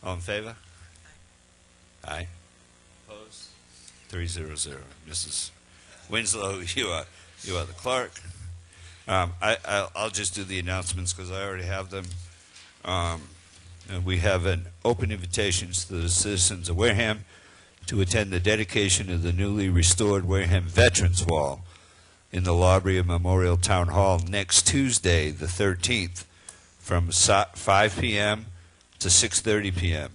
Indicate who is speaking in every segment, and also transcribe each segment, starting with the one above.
Speaker 1: All in favor? Aye. Opposed? 300. Mrs. Winslow, you are the clerk. I'll just do the announcements because I already have them. And we have an open invitation to the citizens of Wareham to attend the dedication of the newly restored Wareham Veterans Wall in the lobby of Memorial Town Hall next Tuesday, the 13th, from 5 p.m. to 6:30 p.m.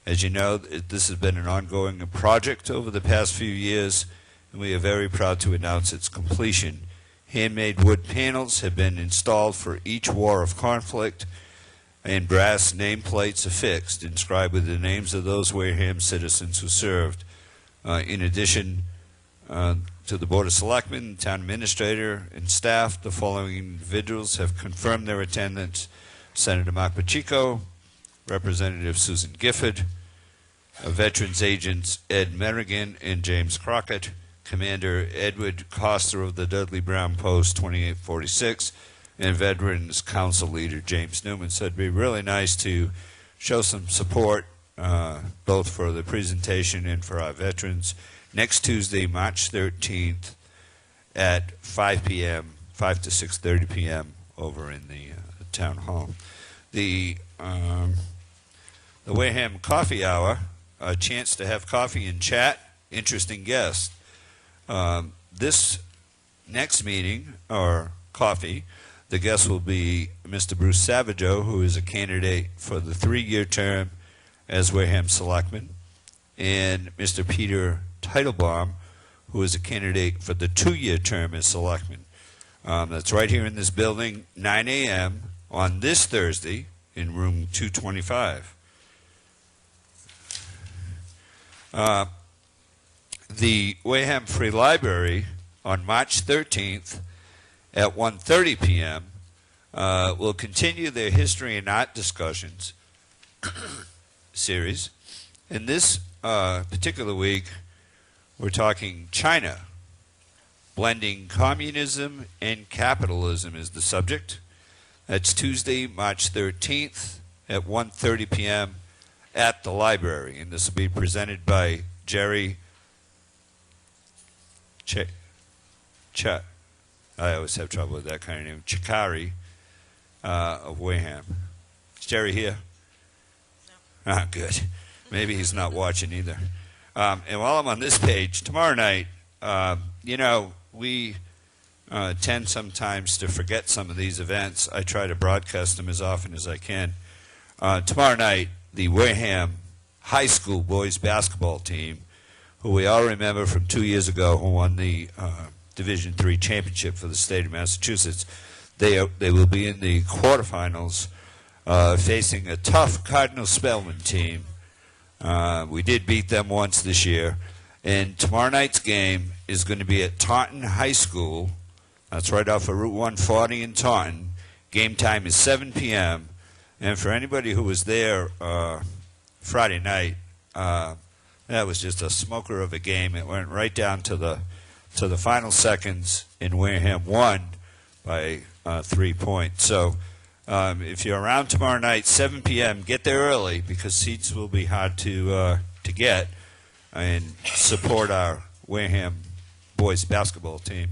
Speaker 1: As you know, this has been an ongoing project over the past few years, and we are very proud to announce its completion. Handmade wood panels have been installed for each war of conflict, and brass nameplates affixed, inscribed with the names of those Wareham citizens who served. In addition to the Board of Selectmen, Town Administrator, and staff, the following individuals have confirmed their attendance: Senator Mark Pacheco, Representative Susan Gifford, Veterans Agents Ed Merrigan and James Crockett, Commander Edward Coster of the Dudley Brown Post 2846, and Veterans Council Leader James Newman. So it'd be really nice to show some support both for the presentation and for our veterans next Tuesday, March 13th at 5 p.m., 5 to 6:30 p.m. over in the town hall. The Wareham Coffee Hour, a chance to have coffee and chat, interesting guests. This next meeting, or coffee, the guest will be Mr. Bruce Savageau, who is a candidate for the 3-year term as Wareham Selectman, and Mr. Peter Teitelbaum, who is a candidate for the 2-year term as Selectman. That's right here in this building, 9 a.m. on this Thursday in room 225. The Wareham Free Library on March 13th at 1:30 p.m. Will continue their history and art discussions series. In this particular week, we're talking China. Blending communism and capitalism is the subject. That's Tuesday, March 13th at 1:30 p.m. at the library. And this will be presented by Jerry I always have trouble with that kind of name. Chikari of Wareham. Is Jerry here? No. Ah, good. Maybe he's not watching either. And while I'm on this page, tomorrow night, we tend sometimes to forget some of these events. I try to broadcast them as often as I can. Tomorrow night, the Wareham High School boys basketball team, who we all remember from 2 years ago, who won the Division III championship for the state of Massachusetts, they will be in the quarterfinals facing a tough Cardinal Spellman team. We did beat them once this year. And tomorrow night's game is going to be at Taunton High School. That's right off of Route 140 in Taunton. Game time is 7 p.m. And for anybody who was there Friday night, that was just a smoker of a game. It went right down to the final seconds, and Wareham won by 3 points. So if you're around tomorrow night, 7 p.m., get there early because seats will be hard to get, and support our Wareham boys basketball team.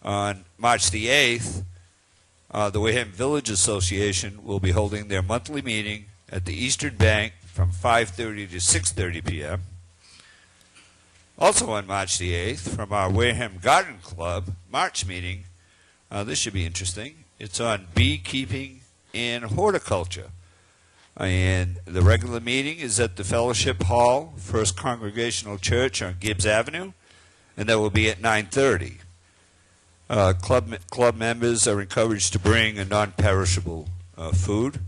Speaker 1: On March the 8th, the Wareham Village Association will be holding their monthly meeting at the Eastern Bank from 5:30 to 6:30 p.m. Also on March the 8th, from our Wareham Garden Club March meeting, this should be interesting. It's on beekeeping and horticulture. And the regular meeting is at the Fellowship Hall, First Congregational Church on Gibbs Avenue, and that will be at 9:30. Club members are encouraged to bring a non-perishable food.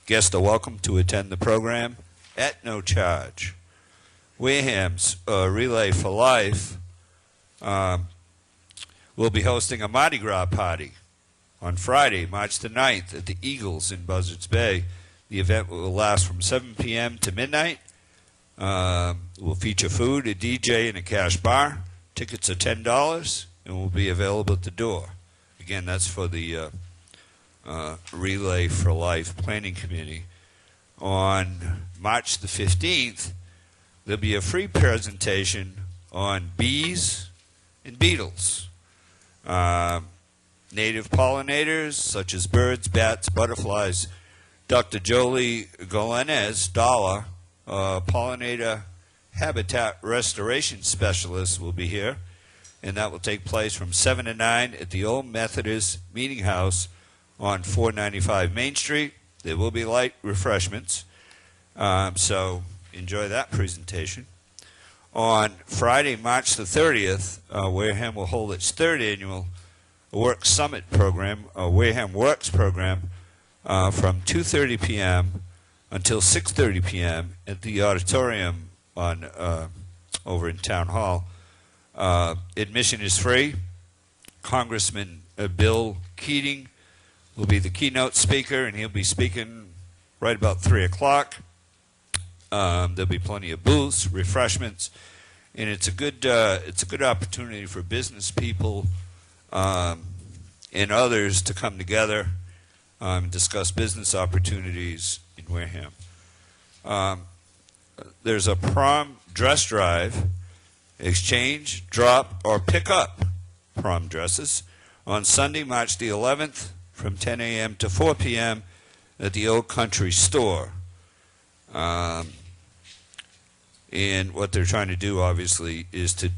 Speaker 1: Guests are welcome to attend the program at no charge. Wareham's Relay for Life will be hosting a Mardi Gras party on Friday, March the 9th at the Eagles in Buzzards Bay. The event will last from 7 p.m. to midnight. It will feature food, a DJ, and a cash bar. Tickets are $10 and will be available at the door. Again, that's for the Relay for Life Planning Committee. On March the 15th, there'll be a free presentation on bees and beetles. Native pollinators such as birds, bats, butterflies. Dr. Jolie Golenez Dalla, pollinator habitat restoration specialist, will be here, and that will take place from 7 to 9 at the Old Methodist Meeting House on 495 Main Street. There will be light refreshments, so enjoy that presentation. On Friday, March the 30th, Wareham will hold its third annual Work Summit program, Wareham Works program, from 2:30 p.m. until 6:30 p.m. at the auditorium on over in Town Hall. Admission is free. Congressman Bill Keating will be the keynote speaker, and he'll be speaking right about 3 o'clock. There'll be plenty of booths, refreshments, and it's a good opportunity for business people and others to come together and discuss business opportunities in Wareham. There's a prom dress drive, exchange, drop, or pick up prom dresses on Sunday, March the 11th from 10 a.m. to 4 p.m. at the Old Country Store. And what they're trying to do, obviously, is to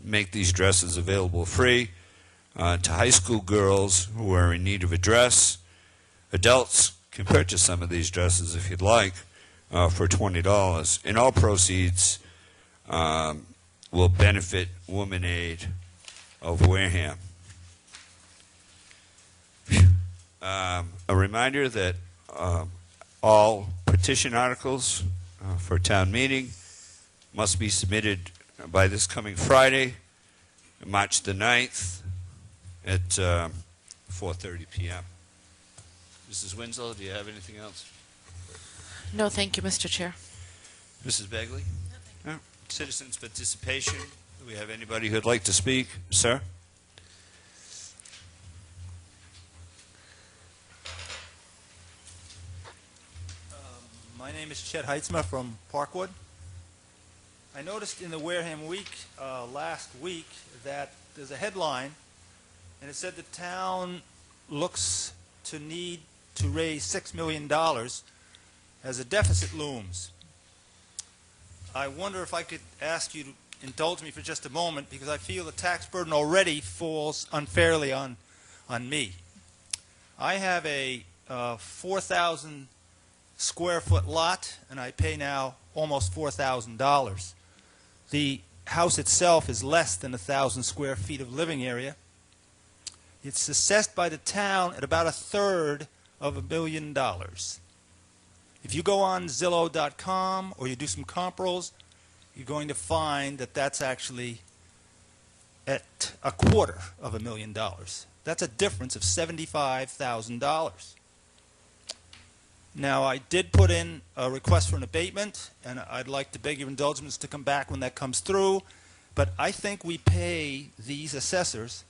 Speaker 1: make these dresses available free to high school girls who are in need of a dress. Adults can purchase some of these dresses if you'd like for $20. And all proceeds will benefit Women Aid of Wareham. A reminder that all petition articles for town meeting must be submitted by this coming Friday, March the 9th at 4:30 p.m. Mrs. Winslow, do you have anything else?
Speaker 2: No, thank you, Mr. Chair.
Speaker 1: Mrs. Begley? No. Citizens' participation. Do we have anybody who'd like to speak? Sir?
Speaker 3: My name is Chet Heitzma from Parkwood. I noticed in the Wareham Week last week that there's a headline, and it said the town looks to need to raise $6 million as a deficit looms. I wonder if I could ask you to indulge me for just a moment, because I feel the tax burden already falls unfairly on me. I have a 4,000 square foot lot, and I pay now almost $4,000. The house itself is less than 1,000 square feet of living area. It's assessed by the town at about $1/3 of $1 million. If you go on Zillow.com or you do some comparables, you're going to find that that's actually at $250,000 of $1 million. That's a difference of $75,000. Now, I did put in a request for an abatement, and I'd like to beg your indulgence to come back when that comes through. But I think we pay these assessors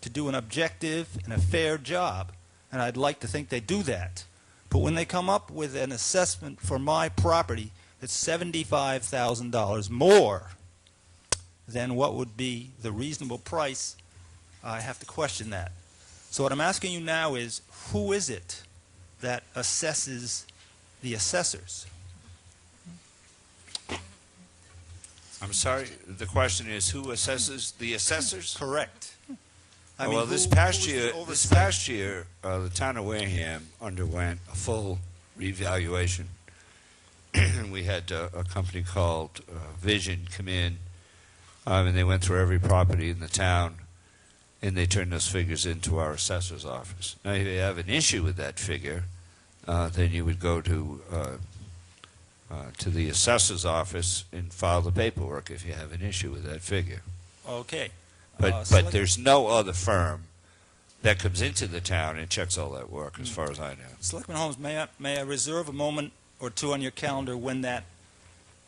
Speaker 3: to do an objective and a fair job, and I'd like to think they do that. But when they come up with an assessment for my property that's $75,000 more than what would be the reasonable price, I have to question that. So what I'm asking you now is, who is it that assesses the assessors?
Speaker 1: I'm sorry, the question is, who assesses the assessors?
Speaker 3: Correct. I
Speaker 1: well,
Speaker 3: mean,
Speaker 1: this
Speaker 3: who
Speaker 1: past
Speaker 3: is
Speaker 1: year, the town of Wareham underwent a full revaluation. We had a company called Vision come in, and they went through every property in the town, and they turned those figures into our assessor's office. Now, if you have an issue with that figure, then you would go to the assessor's office and file the paperwork if you have an issue with that figure.
Speaker 3: Okay.
Speaker 1: But there's no other firm that comes into the town and checks all that work, as far as I know.
Speaker 3: Selectman Holmes, may I reserve a moment or two on your calendar when that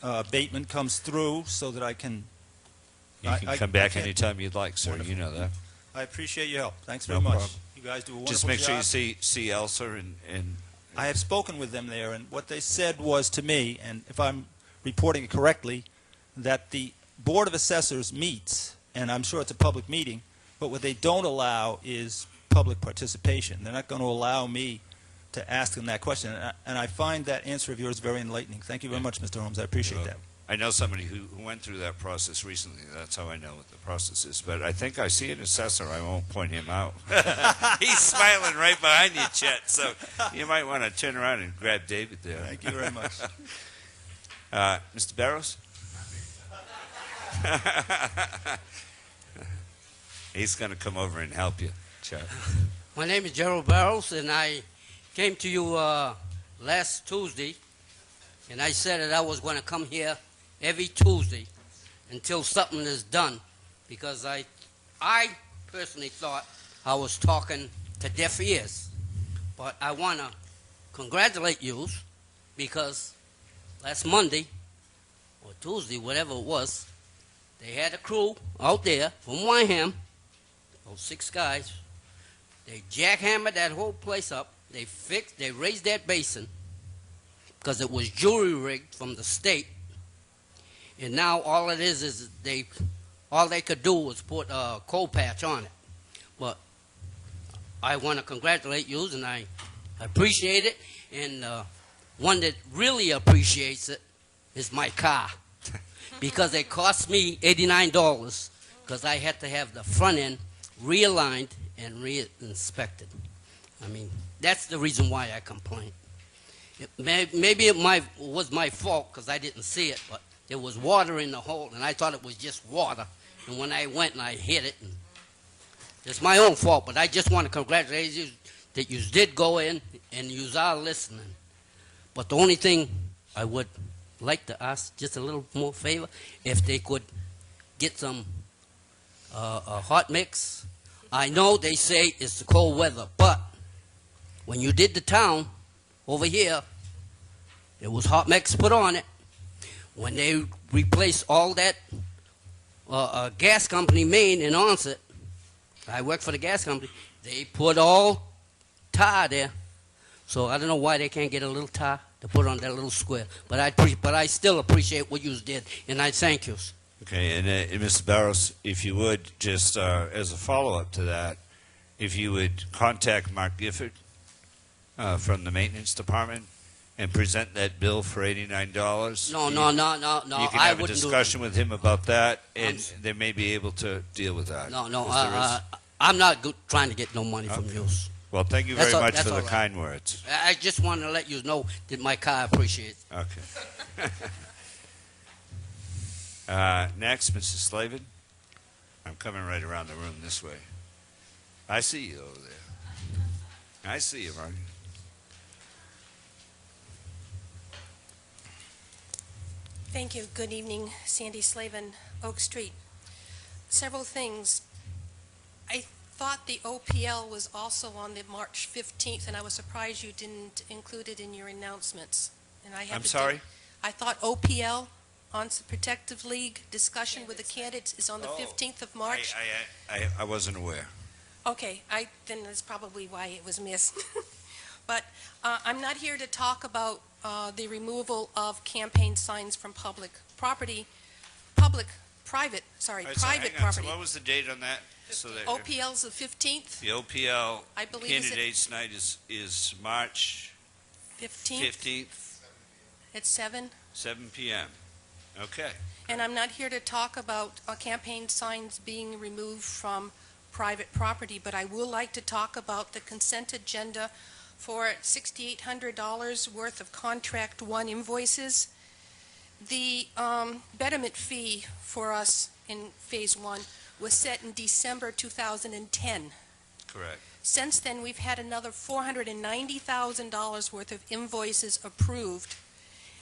Speaker 3: abatement comes through so that I can...
Speaker 1: You can come back anytime you'd like, sir.
Speaker 3: Wonderful.
Speaker 1: You know that.
Speaker 3: I appreciate your help. Thanks
Speaker 1: No
Speaker 3: very much.
Speaker 1: problem.
Speaker 3: You guys do a wonderful
Speaker 1: Just make sure
Speaker 3: job.
Speaker 1: you see Elsa and
Speaker 3: I have spoken with them there, and what they said was to me, and if I'm reporting it correctly, that the Board of Assessors meets, and I'm sure it's a public meeting, but what they don't allow is public participation. They're not going to allow me to ask them that question, and I find that answer of yours very enlightening. Thank you very much, Mr. Holmes. I appreciate that.
Speaker 1: I know somebody who went through that process recently. That's how I know what the process is. But I think I see an assessor. I won't point him out. He's smiling right behind you, Chet. So you might want to turn around and grab David there.
Speaker 3: Thank you very much.
Speaker 1: Mr. Barrows? He's going to come over and help you, Chet.
Speaker 4: My name is Gerald Barrows, and I came to you last Tuesday, and I said that I was going to come here every Tuesday until something is done, because I personally thought I was talking to deaf ears. But I want to congratulate you, because last Monday or Tuesday, whatever it was, they had a crew out there from Wareham, those 6 guys. They jackhammered that whole place up. They raised that basin because it was jury rigged from the state. And now all it is all they could do was put a coal patch on it. But I want to congratulate you, and I appreciate it. And one that really appreciates it is my car, because it cost me $89 because I had to have the front end realigned and re-inspected. I mean, that's the reason why I complained. Maybe it was my fault because I didn't see it, but there was water in the hole, and I thought it was just water. And when I went and I hit it, and it's my own fault, but I just want to congratulate you that you did go in and you are listening. But the only thing I would like to ask, just a little more favor, if they could get some a hot mix. I know they say it's the cold weather, but when you did the town over here, there was hot mix put on it. When they replaced all that gas company main in Onset, I work for the gas company, they put all tar there. So I don't know why they can't get a little tar to put on that little square. But I still appreciate what you did, and I thank you.
Speaker 1: Okay, and Mr. Barrows, if you would, just as a follow-up to that, if you would contact Mark Gifford from the maintenance department and present that bill for $89.
Speaker 4: No.
Speaker 1: You can
Speaker 4: I
Speaker 1: have a
Speaker 4: wouldn't
Speaker 1: discussion with him about that, and they may be able to deal with that.
Speaker 4: No.
Speaker 1: If
Speaker 4: I'm not trying to get no money from
Speaker 1: Okay.
Speaker 4: you.
Speaker 1: well, thank you very much for the kind words.
Speaker 4: I just want to let you know that my car appreciates.
Speaker 1: Okay. Next, Mrs. Slavin. I'm coming right around the room this way. I see you over there. I see you, Mark.
Speaker 5: Thank you. Good evening, Sandy Slavin, Oak Street. Several things. I thought the OPL was also on the March 15th, and I was surprised you didn't include it in your announcements. And I had
Speaker 1: I'm
Speaker 5: to
Speaker 1: sorry?
Speaker 5: I thought OPL, Onset Protective League, discussion with the candidates is on the
Speaker 1: Oh,
Speaker 5: 15th of March.
Speaker 1: I wasn't aware.
Speaker 5: Okay, then that's probably why it was missed. But I'm not here to talk about the removal of campaign signs from private
Speaker 1: All right,
Speaker 5: private
Speaker 1: so hang on.
Speaker 5: property.
Speaker 1: So what was the date on that? So that
Speaker 5: OPL's the 15th,
Speaker 1: the OPL
Speaker 5: I believe, is it-
Speaker 1: candidates night is March
Speaker 5: 15th
Speaker 1: 15th,
Speaker 5: at 7.
Speaker 1: 7 p.m. Okay.
Speaker 5: And I'm not here to talk about campaign signs being removed from private property, but I will like to talk about the consent agenda for $6,800 worth of Contract 1 invoices. The betterment fee for us in Phase 1 was set in December 2010.
Speaker 1: Correct.
Speaker 5: Since then, we've had another $490,000 worth of invoices approved,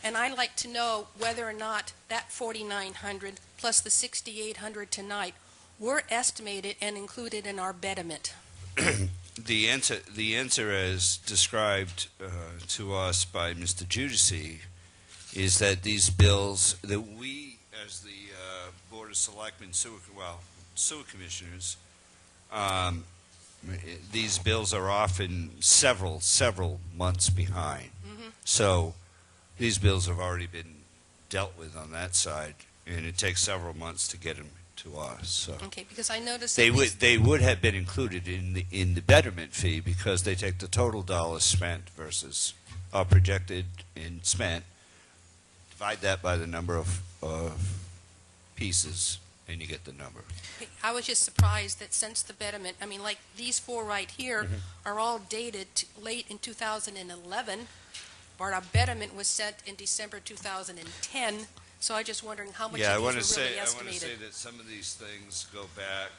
Speaker 5: and I'd like to know whether or not that $4,900 plus the $6,800 tonight were estimated and included in our betterment.
Speaker 1: The answer as described to us by Mr. Judici is that these bills that we, as the Board of Selectmen, sewer commissioners, these bills are often several months behind. So these bills have already been dealt with on that side, and it takes several months to get them to us. So
Speaker 5: Okay, because I noticed
Speaker 1: they
Speaker 5: at
Speaker 1: would
Speaker 5: least-
Speaker 1: they would have been included in the betterment fee because they take the total dollars spent versus projected and spent, divide that by the number of pieces, and you get the number.
Speaker 5: I was just surprised that since the betterment, I mean, like, these four right here are all dated late in 2011, but our betterment was sent in December 2010, so I just wondering how much
Speaker 1: Yeah, I
Speaker 5: of
Speaker 1: want
Speaker 5: these
Speaker 1: to
Speaker 5: were really
Speaker 1: say I want to
Speaker 5: estimated.
Speaker 1: say that some of these things go back.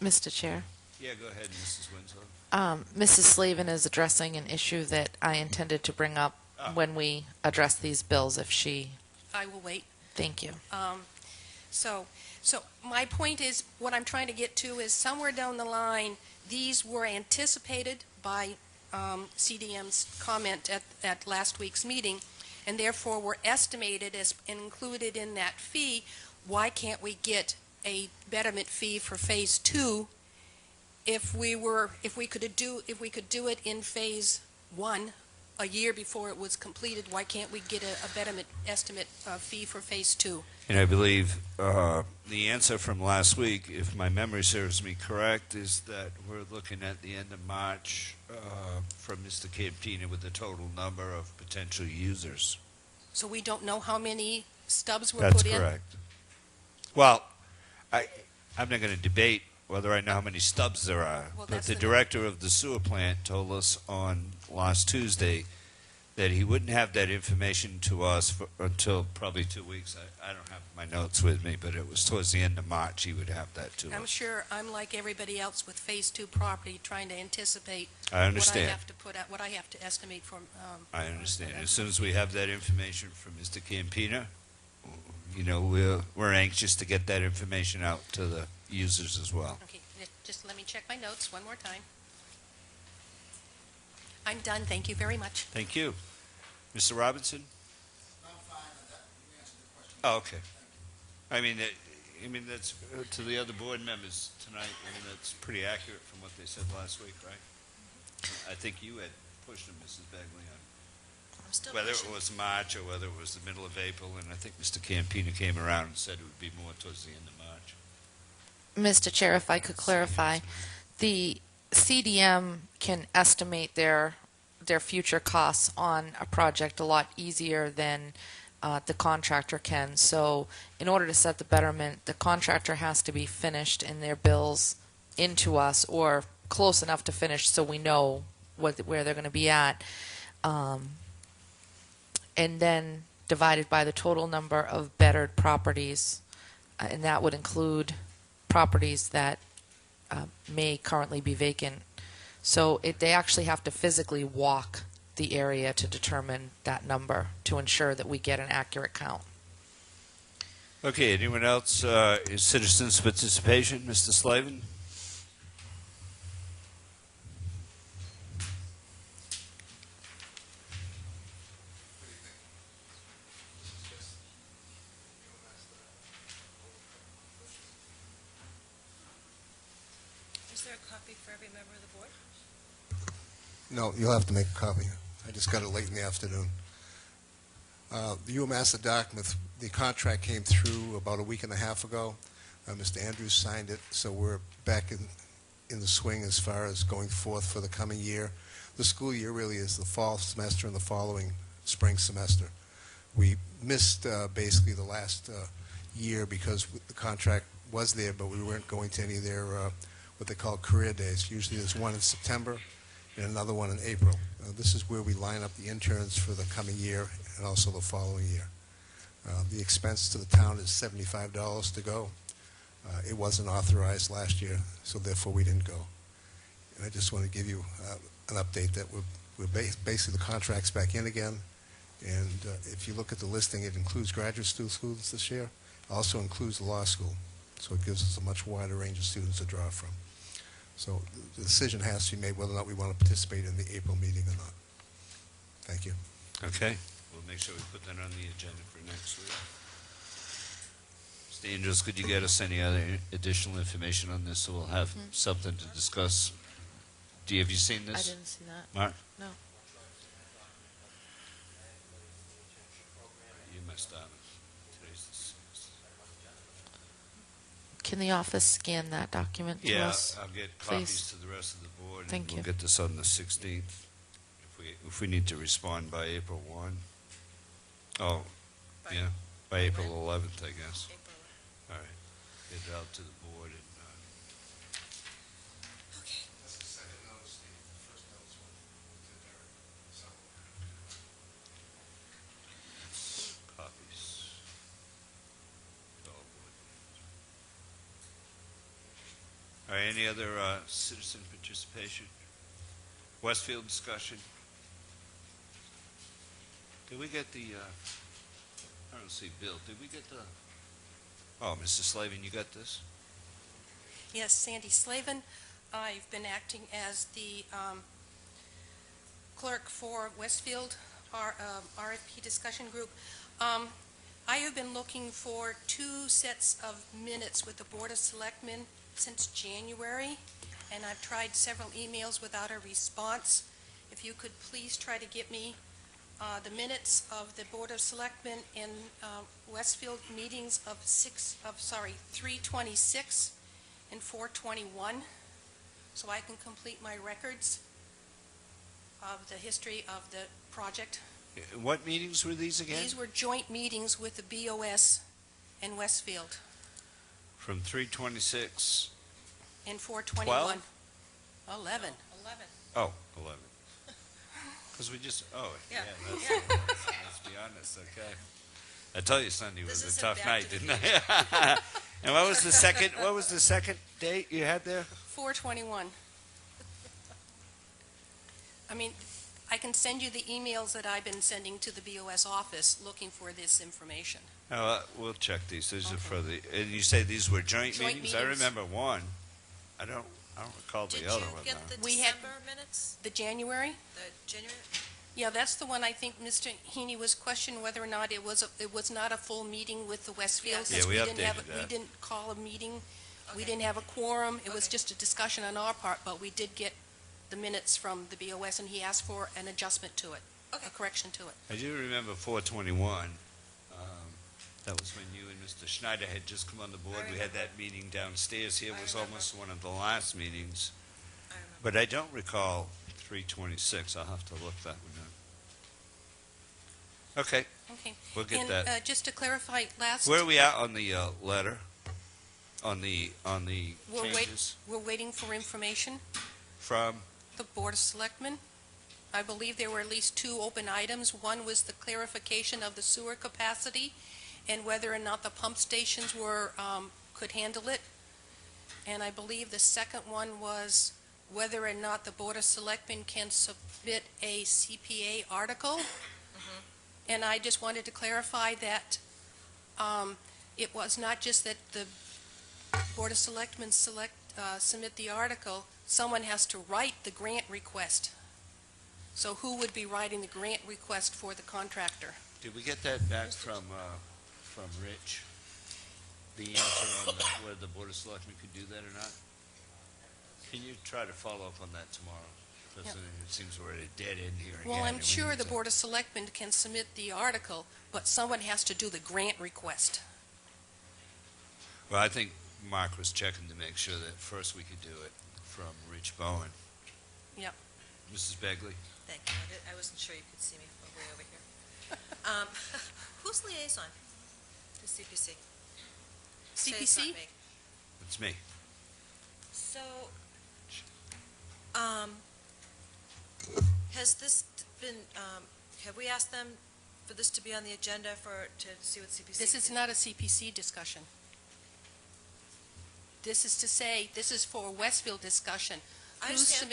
Speaker 2: Mr. Chair,
Speaker 1: Yeah, go ahead, Mrs. Winslow.
Speaker 2: Mrs. Slavin is addressing an issue that I intended to bring up
Speaker 1: Ah.
Speaker 2: when we address these bills, if she,
Speaker 5: I will wait.
Speaker 2: thank you.
Speaker 5: So my point is, what I'm trying to get to is somewhere down the line, these were anticipated by CDM's comment at last week's meeting, and therefore were estimated as included in that fee. Why can't we get a betterment fee for Phase 2 if we could do it in Phase 1 a year before it was completed? Why can't we get a betterment estimate fee for Phase 2?
Speaker 1: And I believe the answer from last week, if my memory serves me correct, is that we're looking at the end of March from Mr. Campina with the total number of potential users.
Speaker 5: So we don't know how many stubs were
Speaker 1: That's
Speaker 5: put in?
Speaker 1: correct. Well, I'm not going to debate whether I know how many stubs there are,
Speaker 5: Well,
Speaker 1: but
Speaker 5: that's
Speaker 1: the
Speaker 5: the-
Speaker 1: director of the sewer plant told us on last Tuesday that he wouldn't have that information to us until probably 2 weeks. I don't have my notes with me, but it was towards the end of March he would have that to
Speaker 5: I'm
Speaker 1: us.
Speaker 5: sure I'm like everybody else with Phase 2 property, trying to anticipate
Speaker 1: I understand.
Speaker 5: what I have to put out, what I have to estimate for.
Speaker 1: I understand. As soon as we have that information from Mr. Campina, you know, we're anxious to get that information out to the users as well.
Speaker 5: Okay, just let me check my notes one more time. I'm done, thank you very much.
Speaker 1: Thank you. Mr. Robinson? Oh, okay. I mean, that's to the other board members tonight. I mean, that's pretty accurate from what they said last week, right? I think you had pushed them, Mrs. Bagley, on
Speaker 2: I'm still
Speaker 1: whether it was March or whether it was the middle of April, and I think Mr. Campina came around and said it would be more towards the end of March.
Speaker 2: Mr. Chair, if I could clarify, the CDM can estimate their future costs on a project a lot easier than the contractor can. So in order to set the betterment, the contractor has to be finished in their bills into us or close enough to finish so we know where they're going to be at. And then divided by the total number of bettered properties, and that would include properties that may currently be vacant. So they actually have to physically walk the area to determine that number to ensure that we get an accurate count.
Speaker 1: Okay, anyone else? Is citizens' participation, Mr. Slavin?
Speaker 5: Is there a copy for every member of the board?
Speaker 6: No, you'll have to make a copy. I just got it late in the afternoon. The UMass of Dartmouth, the contract came through about a week and a half ago. Mr. Andrews signed it, so we're back in the swing as far as going forth for the coming year. The school year really is the fall semester and the following spring semester. We missed basically the last year because the contract was there, but we weren't going to any of their what they call career days. Usually there's one in September and another one in April. This is where we line up the interns for the coming year and also the following year. The expense to the town is $75 to go. It wasn't authorized last year, so therefore we didn't go. And I just want to give you an update that we're basically the contract's back in again. And if you look at the listing, it includes graduate students this year. Also includes the law school. So it gives us a much wider range of students to draw from. So the decision has to be made whether or not we want to participate in the April meeting or not. Thank you.
Speaker 1: Okay, we'll make sure we put that on the agenda for next week. Mr. Andrews, could you get us any other additional information on this so we'll have something to discuss? Have you seen
Speaker 2: I
Speaker 1: this?
Speaker 2: didn't see that.
Speaker 1: Mark?
Speaker 2: No.
Speaker 1: You missed out. Today's the 6th.
Speaker 2: Can the office scan that document to
Speaker 1: Yeah,
Speaker 2: us?
Speaker 1: I'll get
Speaker 2: please?
Speaker 1: copies to the rest of the board.
Speaker 2: Thank
Speaker 1: and
Speaker 2: you.
Speaker 1: We'll get this on the 16th. If we need to respond by April 1. Oh, yeah, by April 11th, I guess. All right. Get it out to the board and,
Speaker 5: Okay.
Speaker 6: That's the second notice, Steve. The first notice went to Derek.
Speaker 1: copies. To all board members. All right, any other citizen participation? Westfield discussion? Did we get the, I don't see Bill, did we get the, oh, Mr. Slavin, you got this?
Speaker 5: Yes, Sandy Slavin. I've been acting as the clerk for Westfield, our RFP discussion group. I have been looking for 2 sets of minutes with the Board of Selectmen since January, and I've tried several emails without a response. If you could please try to get me the minutes of the Board of Selectmen in Westfield meetings of 3/26 and 4/21, so I can complete my records of the history of the project.
Speaker 1: What meetings were these again?
Speaker 5: These were joint meetings with the BOS and Westfield
Speaker 1: From 326,
Speaker 5: and 4/21.
Speaker 1: 12?
Speaker 5: 11.
Speaker 1: oh, 11. Because we just,
Speaker 7: Yeah.
Speaker 1: let's be honest, okay. I told you Sunday was
Speaker 7: This
Speaker 1: a
Speaker 7: isn't
Speaker 1: tough
Speaker 7: back
Speaker 1: night,
Speaker 7: to the
Speaker 1: didn't I? And what was the second date you had there?
Speaker 5: 4/21. I mean, I can send you the emails that I've been sending to the BOS office looking for this information.
Speaker 1: We'll check these. These are
Speaker 5: Okay.
Speaker 1: for the, and you say these were joint
Speaker 5: Joint
Speaker 1: meetings? I
Speaker 5: meetings.
Speaker 1: remember one. I don't recall
Speaker 7: Did
Speaker 1: the other
Speaker 7: you
Speaker 1: one
Speaker 7: get
Speaker 1: now.
Speaker 7: the
Speaker 5: We had-
Speaker 7: December minutes?
Speaker 5: The January?
Speaker 7: The January?
Speaker 5: Yeah, that's the one I think Mr. Heaney was questioning whether or not it was not a full meeting with the Westfield.
Speaker 7: Yes.
Speaker 5: since
Speaker 1: Yeah, we
Speaker 5: didn't have
Speaker 1: updated
Speaker 5: We
Speaker 1: that.
Speaker 5: didn't call a meeting. We
Speaker 7: Okay.
Speaker 5: didn't have a quorum. It was
Speaker 7: Okay.
Speaker 5: just a discussion on our part, but we did get the minutes from the BOS, and he asked for an adjustment to it,
Speaker 7: Okay.
Speaker 5: a correction to it.
Speaker 1: I do remember 421. That was when you and Mr. Schneider had just come on the board. We had that meeting downstairs here. It
Speaker 7: I
Speaker 1: was
Speaker 7: remember.
Speaker 1: almost one of the last meetings.
Speaker 7: I remember.
Speaker 1: But I don't recall 326. I'll have to look that one up. Okay,
Speaker 5: Okay.
Speaker 1: we'll get
Speaker 5: And
Speaker 1: that.
Speaker 5: just to clarify,
Speaker 1: Where are we at on the letter? On the
Speaker 5: We're wait-
Speaker 1: changes
Speaker 5: we're waiting for information.
Speaker 1: from?
Speaker 5: The Board of Selectmen. I believe there were at least 2 open items. One was the clarification of the sewer capacity and whether or not the pump stations could handle it. And I believe the second one was whether or not the Board of Selectmen can submit a CPA article. And I just wanted to clarify that it was not just that the Board of Selectmen submit the article, someone has to write the grant request. So who would be writing the grant request for the contractor?
Speaker 1: Did we get that back from Rich? The answer on whether the Board of Selectmen could do that or not? Can you try to follow up on that tomorrow? Because it seems we're at a dead end here again.
Speaker 5: Well, I'm
Speaker 1: and we
Speaker 5: sure
Speaker 1: need
Speaker 5: the
Speaker 1: to-
Speaker 5: Board of Selectmen can submit the article, but someone has to do the grant request.
Speaker 1: Well, I think Mark was checking to make sure that first we could do it from Rich Bowen.
Speaker 5: Yep.
Speaker 1: Mrs. Begley?
Speaker 7: Thank you. I wasn't sure you could see me from way over here. Who's liaison to CPC? Say it's not
Speaker 5: CPC?
Speaker 7: me.
Speaker 1: It's me.
Speaker 7: So, has this been, have we asked them for this to be on the agenda to see what CPC?
Speaker 5: This is not a CPC discussion. This is to say, this is for Westfield discussion.
Speaker 7: I
Speaker 5: Who
Speaker 7: understand.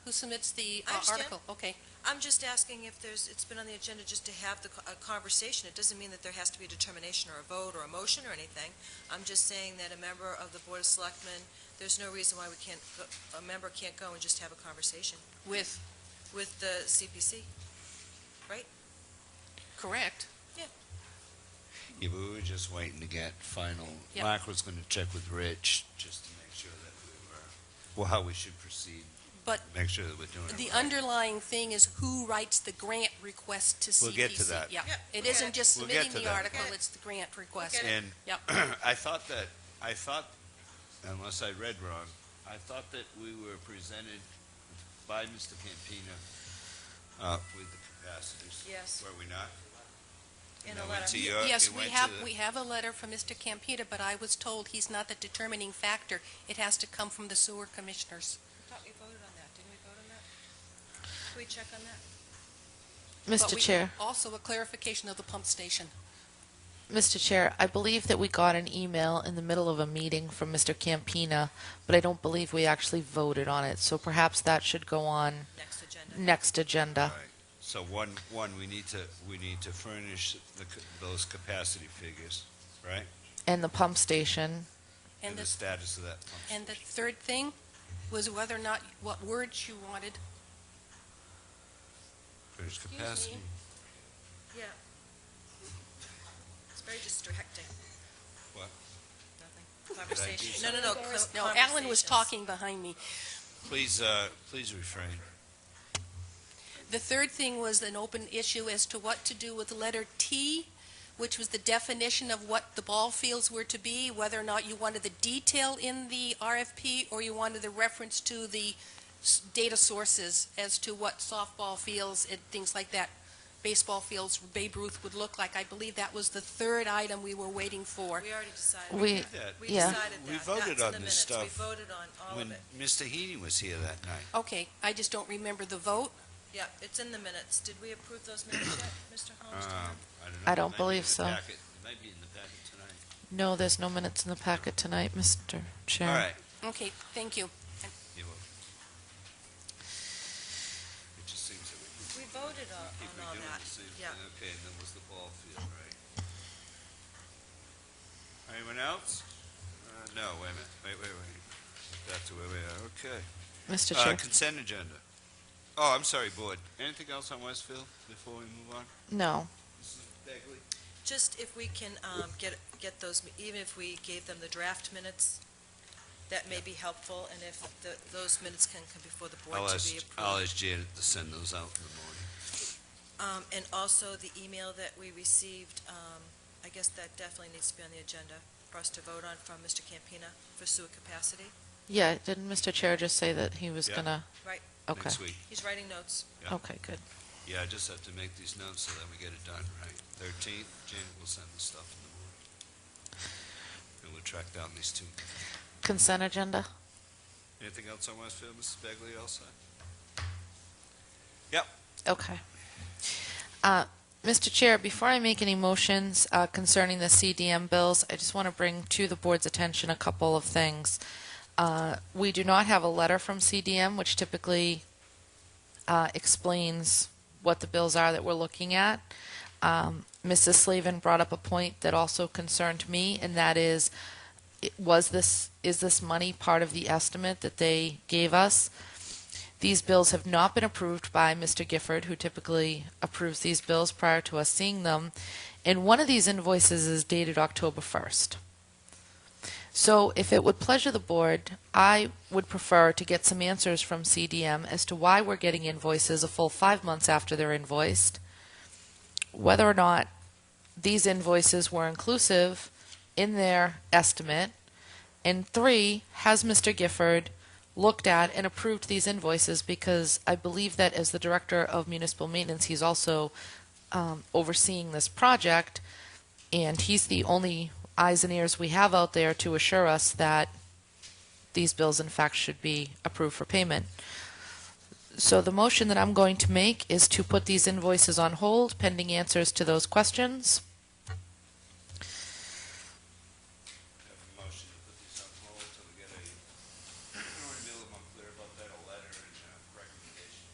Speaker 5: who submits the
Speaker 7: I understand.
Speaker 5: article? Okay.
Speaker 7: I'm just asking if it's been on the agenda just to have a conversation. It doesn't mean that there has to be a determination or a vote or a motion or anything. I'm just saying that a member of the Board of Selectmen, there's no reason why a member can't go and just have a conversation
Speaker 5: With,
Speaker 7: with the CPC.
Speaker 5: correct.
Speaker 1: Yeah, but we were just waiting to get final.
Speaker 5: Yep.
Speaker 1: Mark was going to check with Rich just to make sure that well, how we should proceed.
Speaker 5: But
Speaker 1: Make sure that we're doing it
Speaker 5: the
Speaker 1: right.
Speaker 5: underlying thing is who writes the grant request to CPC.
Speaker 1: We'll get to that.
Speaker 5: Yeah,
Speaker 7: Yeah,
Speaker 5: it
Speaker 7: we'll
Speaker 5: isn't
Speaker 7: get
Speaker 5: just
Speaker 1: We'll get
Speaker 5: submitting
Speaker 1: to
Speaker 5: the
Speaker 1: that.
Speaker 5: article,
Speaker 7: Okay.
Speaker 5: it's the grant request.
Speaker 7: Okay.
Speaker 1: And
Speaker 5: Yep.
Speaker 1: I thought, unless I read wrong, I thought that we were presented by Mr. Campina with the capacities.
Speaker 7: Yes.
Speaker 1: Were we not?
Speaker 7: In
Speaker 1: And
Speaker 7: a
Speaker 1: I went
Speaker 7: letter.
Speaker 1: to your-
Speaker 5: Yes,
Speaker 1: it
Speaker 5: we
Speaker 1: went
Speaker 5: have,
Speaker 1: to the-
Speaker 5: we have a letter from Mr. Campita, but I was told he's not the determining factor. It has to come from the sewer commissioners.
Speaker 7: I thought we voted on that, didn't we vote on that? Can we check on that?
Speaker 5: But
Speaker 2: Mr.
Speaker 5: we-
Speaker 2: Chair,
Speaker 5: Also a clarification of the pump station.
Speaker 2: Mr. Chair, I believe that we got an email in the middle of a meeting from Mr. Campina, but I don't believe we actually voted on it, so perhaps that should go on
Speaker 7: Next agenda.
Speaker 2: next agenda.
Speaker 1: Right. So one, we need to furnish those capacity figures, right?
Speaker 2: And the pump station,
Speaker 1: And the status of that pump.
Speaker 5: And the third thing was whether or not, what words you wanted.
Speaker 1: Furnish
Speaker 5: Excuse
Speaker 1: capacity.
Speaker 5: me.
Speaker 7: Yeah. It's very distracting.
Speaker 1: What?
Speaker 7: Nothing. Conversation.
Speaker 1: do
Speaker 7: No, no, no.
Speaker 5: No, Alan was talking behind me.
Speaker 1: Please refrain.
Speaker 5: The third thing was an open issue as to what to do with the letter T, which was the definition of what the ball fields were to be, whether or not you wanted the detail in the RFP or you wanted the reference to the data sources as to what softball fields and things like that, baseball fields, Babe Ruth would look like. I believe that was the third item we were waiting for.
Speaker 7: We already decided.
Speaker 2: We-
Speaker 1: That.
Speaker 7: We
Speaker 2: yeah.
Speaker 7: decided that.
Speaker 1: We voted
Speaker 7: That's in
Speaker 1: on
Speaker 7: the
Speaker 1: this
Speaker 7: minutes.
Speaker 1: stuff
Speaker 7: We voted on all
Speaker 1: When
Speaker 7: of it.
Speaker 1: Mr. Heaney was here that night.
Speaker 5: Okay, I just don't remember the vote.
Speaker 7: Yeah, it's in the minutes. Did we approve those minutes yet, Mr. Holmes?
Speaker 2: I don't believe so.
Speaker 1: It might be in the packet tonight.
Speaker 2: No, there's no minutes in the packet tonight, Mr. Chair.
Speaker 1: All right.
Speaker 5: Okay, thank you.
Speaker 1: You will. It just seems that we
Speaker 7: We voted
Speaker 1: keep
Speaker 7: on all
Speaker 1: redoing
Speaker 7: that.
Speaker 1: the same
Speaker 7: Yeah.
Speaker 1: thing. Okay, and then was the ball field, right? Anyone else? No, wait a minute. Wait. Back to where we are. Okay.
Speaker 2: Mr. Chair.
Speaker 1: Consent agenda. Oh, I'm sorry, board. Anything else on Westfield before we move on?
Speaker 2: No.
Speaker 1: Mrs. Begley?
Speaker 7: Just if we can get those, even if we gave them the draft minutes, that may be helpful, and if those minutes can come before the board
Speaker 1: I'll
Speaker 7: to
Speaker 1: ask,
Speaker 7: be approved.
Speaker 1: I'll ask Janet to send those out in the morning.
Speaker 7: And also the email that we received, I guess that definitely needs to be on the agenda for us to vote on from Mr. Campina for sewer capacity.
Speaker 2: Yeah, didn't Mr. Chair just say that he was
Speaker 1: Yeah.
Speaker 2: gonna?
Speaker 7: Right.
Speaker 2: Okay,
Speaker 1: Next week.
Speaker 7: He's writing notes.
Speaker 1: Yeah.
Speaker 2: okay, good.
Speaker 1: Yeah, I just have to make these notes so that we get it done, right? 13th, Janet will send the stuff in the morning. And we'll track down these two.
Speaker 2: Consent agenda?
Speaker 1: Anything else on Westfield, Mrs. Begley, all set?
Speaker 2: Okay. Mr. Chair, before I make any motions concerning the CDM bills, I just want to bring to the board's attention a couple of things. We do not have a letter from CDM, which typically explains what the bills are that we're looking at. Mrs. Slavin brought up a point that also concerned me, and that is, is this money part of the estimate that they gave us? These bills have not been approved by Mr. Gifford, who typically approves these bills prior to us seeing them, and one of these invoices is dated October 1st. So if it would pleasure the board, I would prefer to get some answers from CDM as to why we're getting invoices a full 5 months after they're invoiced, whether or not these invoices were inclusive in their estimate, and 3, has Mr. Gifford looked at and approved these invoices, because I believe that as the Director of Municipal Maintenance, he's also overseeing this project, and he's the only eyes and ears we have out there to assure us that these bills in fact should be approved for payment. So the motion that I'm going to make is to put these invoices on hold pending answers to those questions.
Speaker 1: Have a motion to put these on hold till we get a, or be a little more clear about that, a letter and recommendation.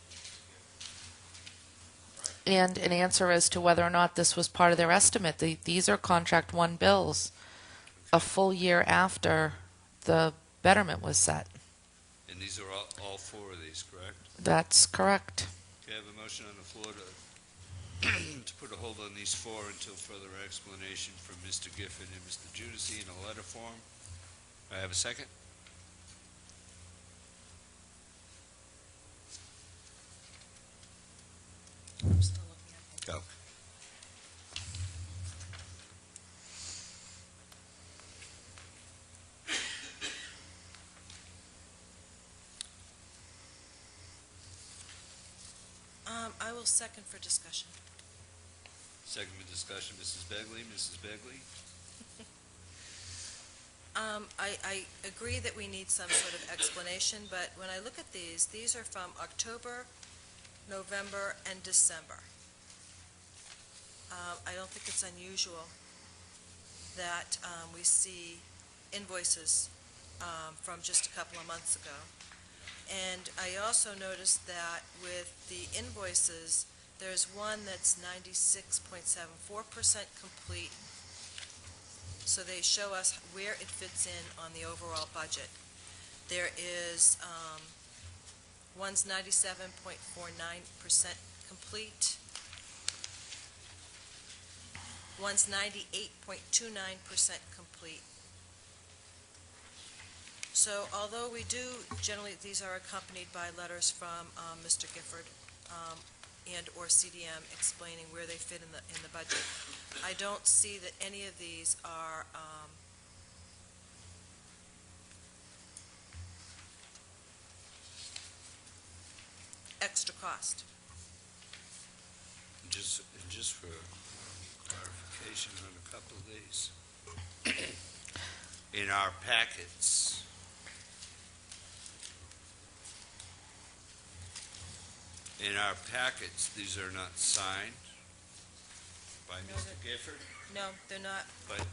Speaker 2: And an answer as to whether or not this was part of their estimate. These are contract one bills, a full year after the betterment was set.
Speaker 1: And these are all 4 of these, correct?
Speaker 2: That's correct.
Speaker 1: Okay, I have a motion on the floor to to put a hold on these four until further explanation from Mr. Gifford and Mr. Judici in a letter form. Do I have a second?
Speaker 7: I'm still looking at it.
Speaker 1: Go.
Speaker 7: I will second for discussion.
Speaker 1: Second for discussion, Mrs. Begley. Mrs. Begley?
Speaker 7: I agree that we need some sort of explanation, but when I look at these are from October, November, and December. I don't think it's unusual that we see invoices from just a couple of months ago. And I also noticed that with the invoices, there's one that's 96.74% complete. So they show us where it fits in on the overall budget. There is, one's 97.49% complete. One's 98.29% complete. So although we do, generally, these are accompanied by letters from Mr. Gifford and/or CDM explaining where they fit in the budget, I don't see that any of these are extra cost.
Speaker 1: Just for clarification on a couple of these. In our packets, these are not signed by Mr. Gifford,
Speaker 7: No, they're not.
Speaker 1: but in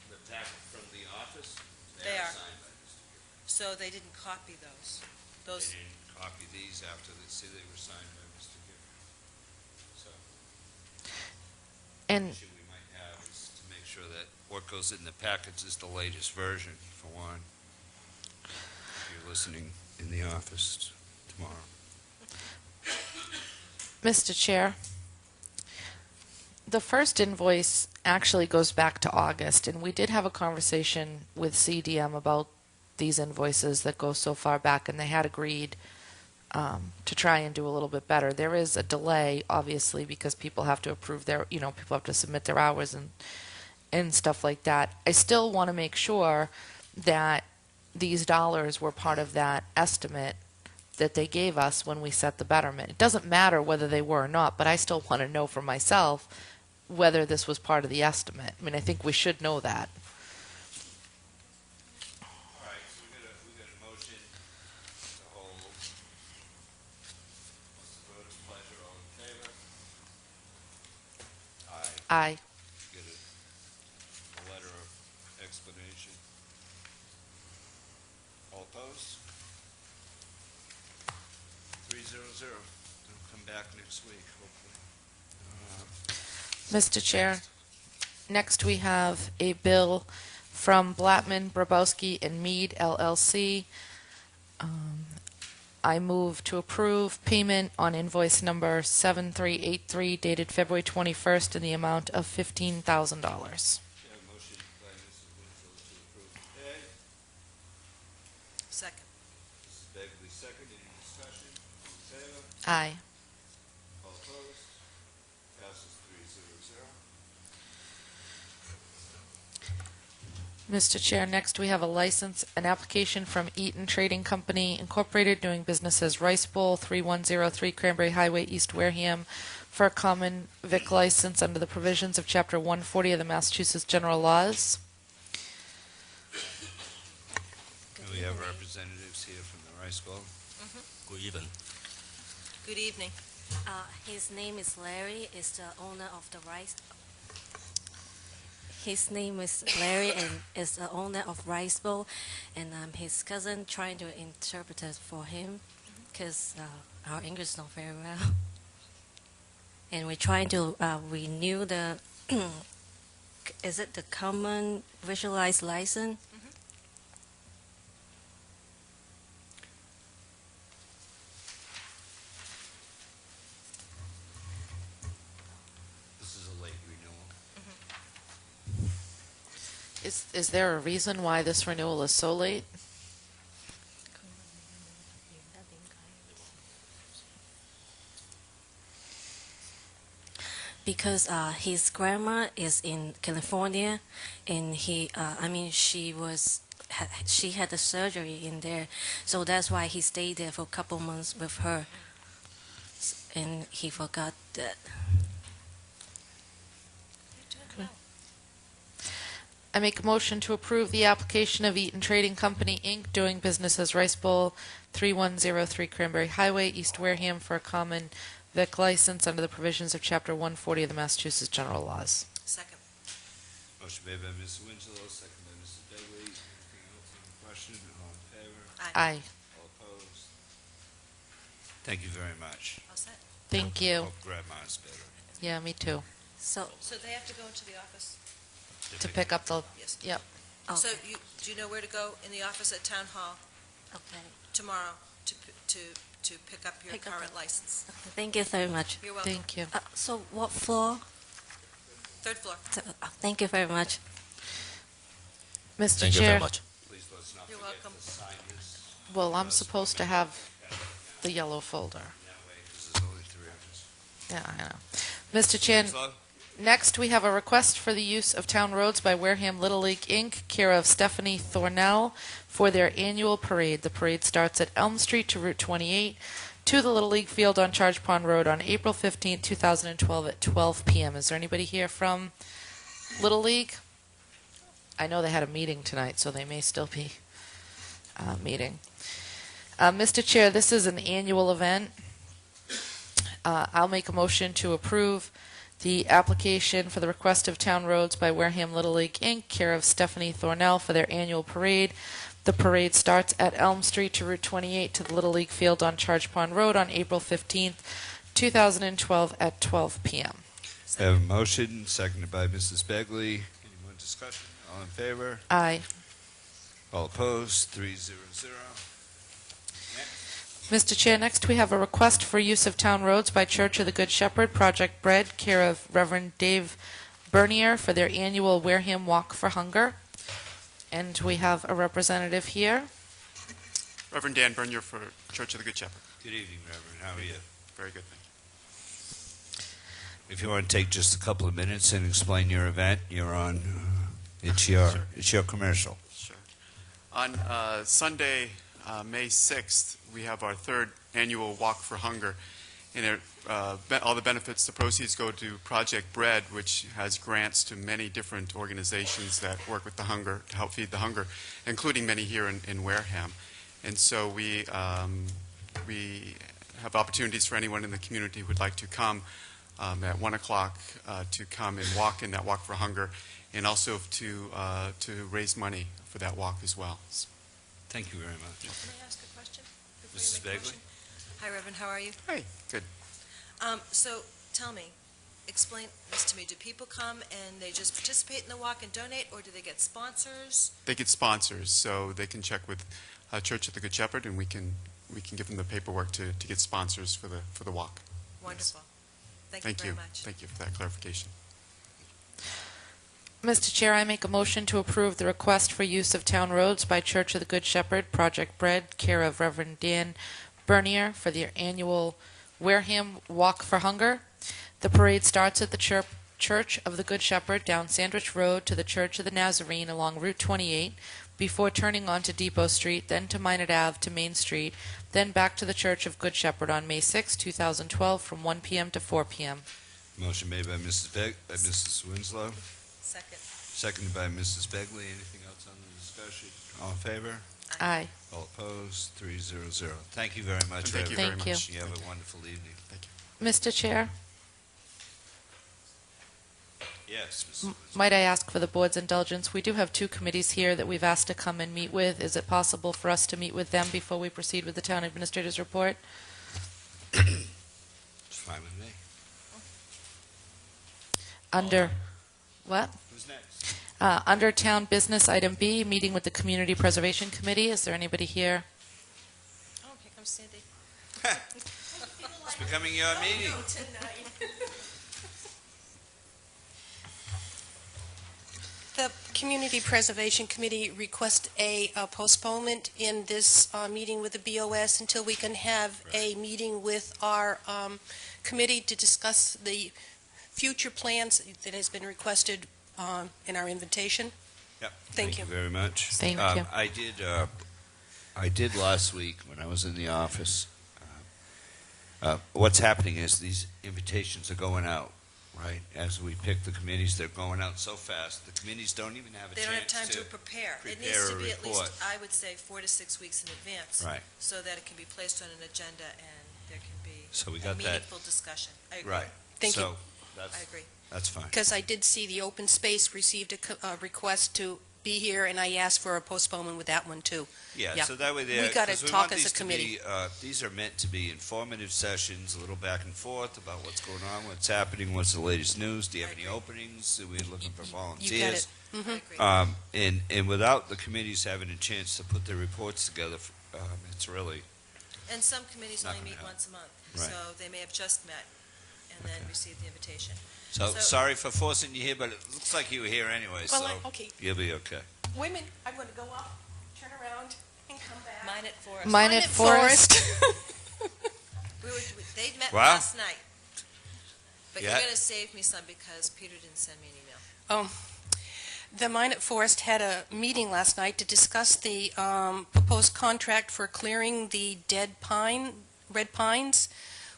Speaker 1: the packet from the office,
Speaker 7: They
Speaker 1: they are
Speaker 7: are.
Speaker 1: signed by Mr. Gifford.
Speaker 7: So they didn't copy those. Those,
Speaker 1: They didn't copy these after they say they were signed by Mr. Gifford. So, the
Speaker 2: And
Speaker 1: issue we might have is to make sure that what goes in the packets is the latest version, for one. If you're listening in the office tomorrow.
Speaker 2: Mr. Chair, the first invoice actually goes back to August, and we did have a conversation with CDM about these invoices that go so far back, and they had agreed to try and do a little bit better. There is a delay, obviously, because people have to approve their, people have to submit their hours and stuff like that. I still want to make sure that these dollars were part of that estimate that they gave us when we set the betterment. It doesn't matter whether they were or not, but I still want to know for myself whether this was part of the estimate. I mean, I think we should know that.
Speaker 1: All right, so we got a motion to hold. What's the vote's pleasure? All in favor? Aye.
Speaker 2: Aye.
Speaker 1: Get a letter of explanation. All opposed? 300. They'll come back next week, hopefully.
Speaker 2: Mr. Chair, next we have a bill from Blattman, Brabowski, and Mead LLC. I move to approve payment on invoice number 7383 dated February 21st in the amount of $15,000.
Speaker 1: We have a motion by Mrs. Winslow to approve today.
Speaker 7: second.
Speaker 1: Mrs. Begley, second. Any discussion? All in favor?
Speaker 2: Aye.
Speaker 1: All opposed? Passes 300.
Speaker 2: Mr. Chair, next we have a license, an application from Eaton Trading Company Incorporated, doing business as Rice Bowl, 3103 Cranberry Highway, East Wareham, for a common vic license under the provisions of Chapter 140 of the Massachusetts General Laws.
Speaker 1: We have representatives here from the Rice Bowl.
Speaker 8: Good evening.
Speaker 7: Good evening.
Speaker 9: His name is Larry, is the owner of the rice. His name is Larry and is the owner of Rice Bowl, and I'm his cousin trying to interpret it for him because our English is not very well. And we're trying to renew the, is it the common visualized license?
Speaker 2: Is there a reason why this renewal is so late?
Speaker 9: Because his grandma is in California, and she had the surgery in there, so that's why he stayed there for a couple months with her, and he forgot that.
Speaker 2: I make a motion to approve the application of Eaton Trading Company, Inc., doing business as Rice Bowl, 3103 Cranberry Highway, East Wareham, for a common vic license under the provisions of Chapter 140 of the Massachusetts General Laws.
Speaker 7: Second.
Speaker 1: Motion made by Mrs. Winslow, second by Mrs. Begley. Anything else on the question? All in favor?
Speaker 2: Aye.
Speaker 1: All opposed? Thank you very much.
Speaker 7: All set?
Speaker 2: Thank you.
Speaker 1: Hope Grandma's better.
Speaker 2: Yeah, me too.
Speaker 9: So,
Speaker 7: So they have to go into the office?
Speaker 2: To pick up the,
Speaker 7: Yes.
Speaker 2: yep.
Speaker 7: So
Speaker 9: okay.
Speaker 7: do you know where to go in the office at Town Hall
Speaker 9: Okay.
Speaker 7: tomorrow to pick up your
Speaker 9: Pick up
Speaker 7: current
Speaker 9: the-
Speaker 7: license?
Speaker 9: Thank you very much.
Speaker 7: You're welcome.
Speaker 2: Thank you.
Speaker 9: So, what floor?
Speaker 7: Third floor.
Speaker 9: Thank you very much.
Speaker 2: Mr.
Speaker 8: Thank you
Speaker 2: Chair,
Speaker 8: very much.
Speaker 1: Please let's not
Speaker 7: You're
Speaker 1: forget
Speaker 7: welcome.
Speaker 1: to sign this
Speaker 2: well, I'm supposed to have the yellow folder.
Speaker 1: that way, because there's only three of us.
Speaker 2: Yeah, I know. Mr. Chan,
Speaker 1: Winslow?
Speaker 2: next we have a request for the use of town roads by Wareham Little League, Inc., care of Stephanie Thornell, for their annual parade. The parade starts at Elm Street to Route 28 to the Little League Field on Charge Pond Road on April 15, 2012 at 12 p.m. Is there anybody here from Little League? I know they had a meeting tonight, so they may still be meeting. Mr. Chair, this is an annual event. I'll make a motion to approve the application for the request of town roads by Wareham Little League, Inc., care of Stephanie Thornell, for their annual parade. The parade starts at Elm Street to Route 28 to the Little League Field on Charge Pond Road on April 15th, 2012 at 12 p.m.
Speaker 1: I have a motion, seconded by Mrs. Begley. Any more discussion? All in favor?
Speaker 2: Aye.
Speaker 1: All opposed? 300.
Speaker 2: Mr. Chair, next we have a request for use of town roads by Church of the Good Shepherd, Project Bread, care of Reverend Dave Bernier, for their annual Wareham Walk for Hunger. And we have a representative here.
Speaker 10: Reverend Dan Bernier for Church of the Good Shepherd.
Speaker 1: Good evening, Reverend. How are you?
Speaker 10: Very good, thank
Speaker 1: If you want to take just a couple of minutes and explain your event, you're on. It's your commercial.
Speaker 10: you. Sure. On Sunday, May 6th, we have our third annual Walk for Hunger. And all the benefits, the proceeds go to Project Bread, which has grants to many different organizations that work with the hunger, to help feed the hunger, including many here in Wareham. And so we have opportunities for anyone in the community who would like to come at 1 o'clock to come and walk in that Walk for Hunger, and also to raise money for that walk as well.
Speaker 1: Thank you very much.
Speaker 7: Can I ask a question? before you
Speaker 1: Mrs.
Speaker 7: make a
Speaker 1: Begley?
Speaker 7: motion? Hi, Reverend, how are you?
Speaker 10: Hey, good.
Speaker 7: So, tell me, explain this to me. Do people come and they just participate in the walk and donate, or do they get sponsors?
Speaker 10: They get sponsors, so they can check with Church of the Good Shepherd, and we can give them the paperwork to get sponsors for the walk.
Speaker 7: Wonderful. Thank you
Speaker 10: Thank
Speaker 7: very
Speaker 10: you.
Speaker 7: much.
Speaker 10: Thank you for that clarification.
Speaker 2: Mr. Chair, I make a motion to approve the request for use of town roads by Church of the Good Shepherd, Project Bread, care of Reverend Dan Bernier, for their annual Wareham Walk for Hunger. The parade starts at the Church of the Good Shepherd down Sandwich Road to the Church of the Nazarene along Route 28, before turning onto Depot Street, then to Minot Ave to Main Street, then back to the Church of Good Shepherd on May 6, 2012, from 1 p.m. to 4 p.m.
Speaker 1: Motion made by Mrs. Winslow,
Speaker 7: Second.
Speaker 1: seconded by Mrs. Begley. Anything else on the discussion? All in favor?
Speaker 2: Aye.
Speaker 1: All opposed? 300. Thank you very much,
Speaker 10: Thank you
Speaker 1: Reverend.
Speaker 2: very Thank you.
Speaker 1: You have a wonderful evening.
Speaker 10: Thank you.
Speaker 2: Mr. Chair,
Speaker 1: Yes, Mrs. Winslow.
Speaker 2: might I ask for the board's indulgence? We do have two committees here that we've asked to come and meet with. Is it possible for us to meet with them before we proceed with the town administrator's report?
Speaker 1: It's fine with me.
Speaker 2: Under, what?
Speaker 1: Who's next?
Speaker 2: Under Town Business, Item B, meeting with the Community Preservation Committee. Is there anybody here?
Speaker 7: Oh, here comes Cindy.
Speaker 1: It's becoming your meeting.
Speaker 5: The Community Preservation Committee request a postponement in this meeting with the BOS until we can have a meeting with our committee to discuss the future plans that has been requested in our invitation.
Speaker 1: Yep.
Speaker 5: Thank you.
Speaker 1: Very much.
Speaker 2: Thank you.
Speaker 1: I did last week when I was in the office. What's happening is these invitations are going out, right? As we pick the committees, they're going out so fast. The committees don't even have a
Speaker 7: They
Speaker 1: chance
Speaker 7: don't have time to prepare. It needs to be at least, I would say, 4 to 6 weeks in advance.
Speaker 1: Right.
Speaker 7: So that it can be placed on an agenda and there can be
Speaker 1: So we
Speaker 7: a
Speaker 1: got that.
Speaker 7: meaningful discussion. I agree.
Speaker 1: Right.
Speaker 5: Thank you.
Speaker 1: So
Speaker 7: I
Speaker 1: that's,
Speaker 7: agree.
Speaker 1: that's fine.
Speaker 5: Because I did see the open space received a request to be here, and I asked for a postponement with that one, too.
Speaker 1: Yeah,
Speaker 5: Yeah.
Speaker 1: so that way
Speaker 5: We
Speaker 1: there,
Speaker 5: gotta
Speaker 1: 'cause we
Speaker 5: talk
Speaker 1: want
Speaker 5: as a
Speaker 1: these to
Speaker 5: committee.
Speaker 1: be, these are meant to be informative sessions, a little back and forth about what's going on, what's happening, what's the latest news, do you have any openings, are we looking for
Speaker 5: You got
Speaker 1: volunteers?
Speaker 5: it. Mhm.
Speaker 7: I agree.
Speaker 1: And without the committees having a chance to put their reports together, it's really,
Speaker 7: And some committees
Speaker 1: Not
Speaker 7: only
Speaker 1: gonna
Speaker 7: meet
Speaker 1: help.
Speaker 7: once a month.
Speaker 1: Right.
Speaker 7: So they may have just met and then
Speaker 1: Okay.
Speaker 7: received the invitation.
Speaker 1: so
Speaker 7: So-
Speaker 1: sorry for forcing you here, but it looks like you were here anyway,
Speaker 5: Well,
Speaker 1: so
Speaker 5: okay.
Speaker 1: you'll be okay.
Speaker 5: Wait a minute, I'm going to go up, turn around, and come back.
Speaker 7: Mine at Forest.
Speaker 2: Mine at Forest.
Speaker 7: They met
Speaker 1: Wow.
Speaker 7: last night. But
Speaker 1: Yeah.
Speaker 7: you're going to save me some because Peter didn't send me an email.
Speaker 5: The Mine at Forest had a meeting last night to discuss the proposed contract for clearing the red pines.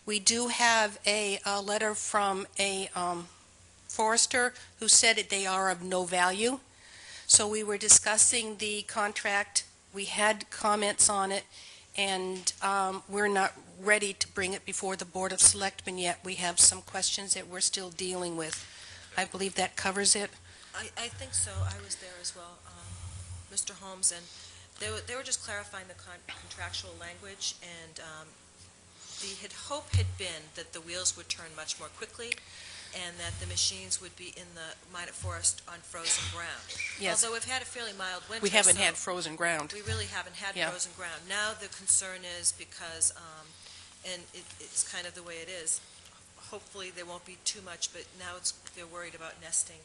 Speaker 5: We do have a letter from a forester who said that they are of no value. So we were discussing the contract. We had comments on it, and we're not ready to bring it before the Board of Selectmen yet. We have some questions that we're still dealing with. I believe that covers it.
Speaker 7: I think so. I was there as well, Mr. Holmes, and they were just clarifying the contractual language, and the hope had been that the wheels would turn much more quickly and that the machines would be in the Mine at Forest on frozen ground.
Speaker 5: Yes.
Speaker 7: Although we've had a fairly mild winter.
Speaker 5: We haven't
Speaker 7: so
Speaker 5: had frozen ground.
Speaker 7: we really haven't had
Speaker 5: Yeah.
Speaker 7: frozen ground. Now the concern is because, and it's kind of the way it is, hopefully there won't be too much, but now they're worried about nesting.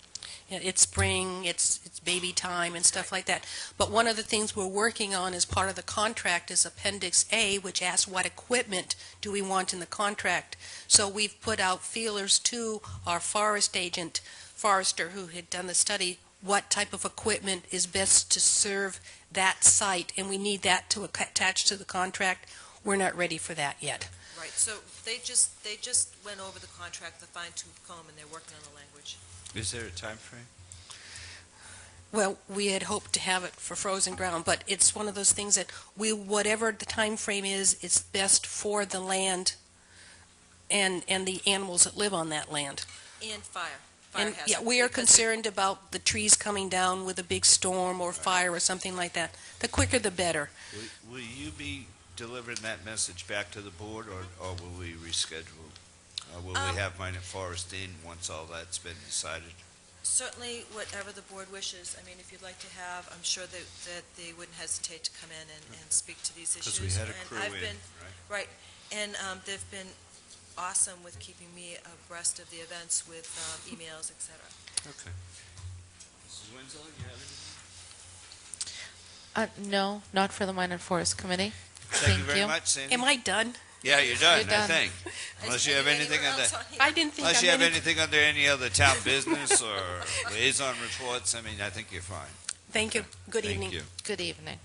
Speaker 5: Yeah, it's spring, it's baby time and stuff like that. But one of the things we're working on as part of the contract is Appendix A, which asks what equipment do we want in the contract. So we've put out feelers to our forester who had done the study, what type of equipment is best to serve that site, and we need that to attach to the contract. We're not ready for that yet.
Speaker 7: Right, so they just went over the contract, the fine-tooth comb, and they're working on the language.
Speaker 1: Is there a time frame?
Speaker 5: Well, we had hoped to have it for frozen ground, but it's one of those things that whatever the time frame is, it's best for the land and the animals that live on that land.
Speaker 7: And fire
Speaker 5: And
Speaker 7: hazard.
Speaker 5: yeah, we are
Speaker 7: because
Speaker 5: concerned about the trees coming down with a big storm or fire or something like that. The quicker the better.
Speaker 1: Will you be delivering that message back to the board, or will we reschedule? Will we have Mine at Forest in once all that's been decided?
Speaker 7: Certainly, whatever the board wishes. I mean, if you'd like to have, I'm sure that they wouldn't hesitate to come in and speak to these issues.
Speaker 1: Because we had a
Speaker 7: And
Speaker 1: crew
Speaker 7: I've
Speaker 1: in,
Speaker 7: been-
Speaker 1: right?
Speaker 7: Right, and they've been awesome with keeping me abreast of the events with emails, et cetera.
Speaker 1: Okay. Mrs. Winslow, you have anything?
Speaker 2: No, not for the Mine and Forest Committee.
Speaker 1: Thank you very much, Sandy.
Speaker 5: Am I done?
Speaker 1: Yeah, you're done,
Speaker 2: You're
Speaker 1: I
Speaker 2: done.
Speaker 1: think. Unless you have anything
Speaker 7: Anywhere
Speaker 1: under,
Speaker 7: else on here?
Speaker 5: I didn't think
Speaker 1: unless
Speaker 5: I'm
Speaker 1: you have
Speaker 5: any-
Speaker 1: anything under any other town business or liaison reports, I mean, I think you're fine.
Speaker 5: Thank you. Good evening.
Speaker 1: Thank you.
Speaker 2: Good evening.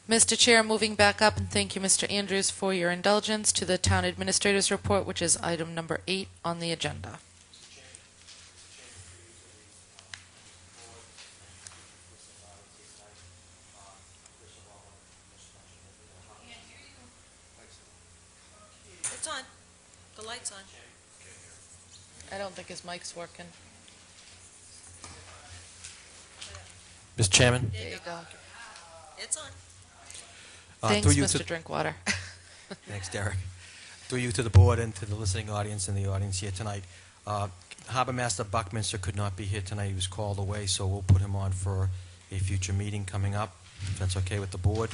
Speaker 2: Mr. Chair, moving back up, and thank you, Mr. Andrews, for your indulgence to the Town Administrator's Report, which is item number 8 on the agenda.
Speaker 7: It's on. The light's on.
Speaker 2: I don't think his mic's working.
Speaker 8: Mr. Chairman,
Speaker 2: There you go.
Speaker 7: It's on.
Speaker 2: Thanks,
Speaker 8: through you
Speaker 2: Mr.
Speaker 8: to,
Speaker 2: Drinkwater.
Speaker 8: thanks, Derek. Through you to the board and to the listening audience and the audience here tonight. Harbor Master Buckminster could not be here tonight. He was called away, so we'll put him on for a future meeting coming up, if that's okay with the board.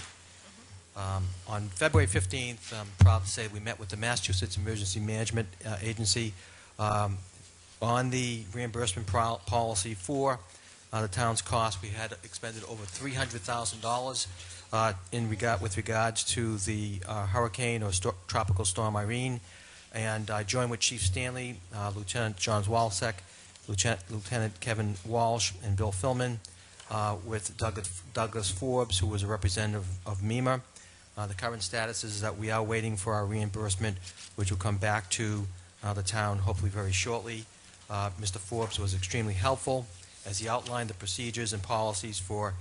Speaker 8: On February 15th, I'm proud to say we met with the Massachusetts Emergency Management Agency on the reimbursement policy for the town's cost. We had expended over $300,000 with regards to the hurricane or tropical storm Irene. And I joined with Chief Stanley, Lieutenant John Walsek, Lieutenant Kevin Walsh, and Bill Philman, with Douglas Forbes, who was a representative of MEMA. The current status is that we are waiting for our reimbursement, which will come back to the town hopefully very shortly. Mr. Forbes was extremely helpful as he outlined the procedures and policies for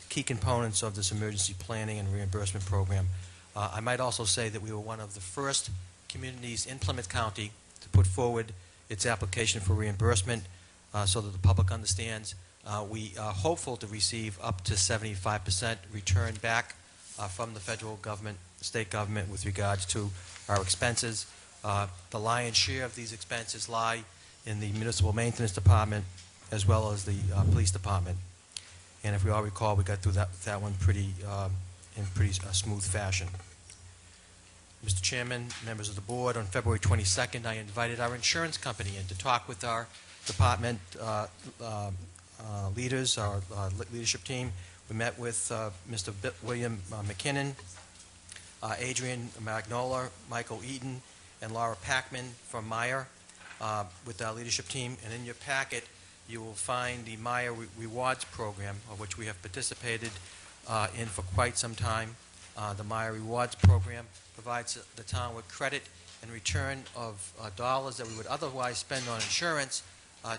Speaker 8: key components of this emergency planning and reimbursement program. I might also say that we were one of the first communities in Plymouth County to put forward its application for reimbursement so that the public understands. We are hopeful to receive up to 75% return back from the federal government, state government, with regards to our expenses. The lion's share of these expenses lie in the municipal maintenance department as well as the police department. And if we all recall, we got through that one in pretty smooth fashion. Mr. Chairman, members of the board, on February 22nd, I invited our insurance company in to talk with our department leaders, our leadership team. We met with Mr. William McKinnon, Adrian Magnola, Michael Eaton, and Laura Packman from Meyer with our leadership team. And in your packet, you will find the Meyer Rewards program, of which we have participated in for quite some time. The Meyer Rewards program provides the town with credit in return of dollars that we would otherwise spend on insurance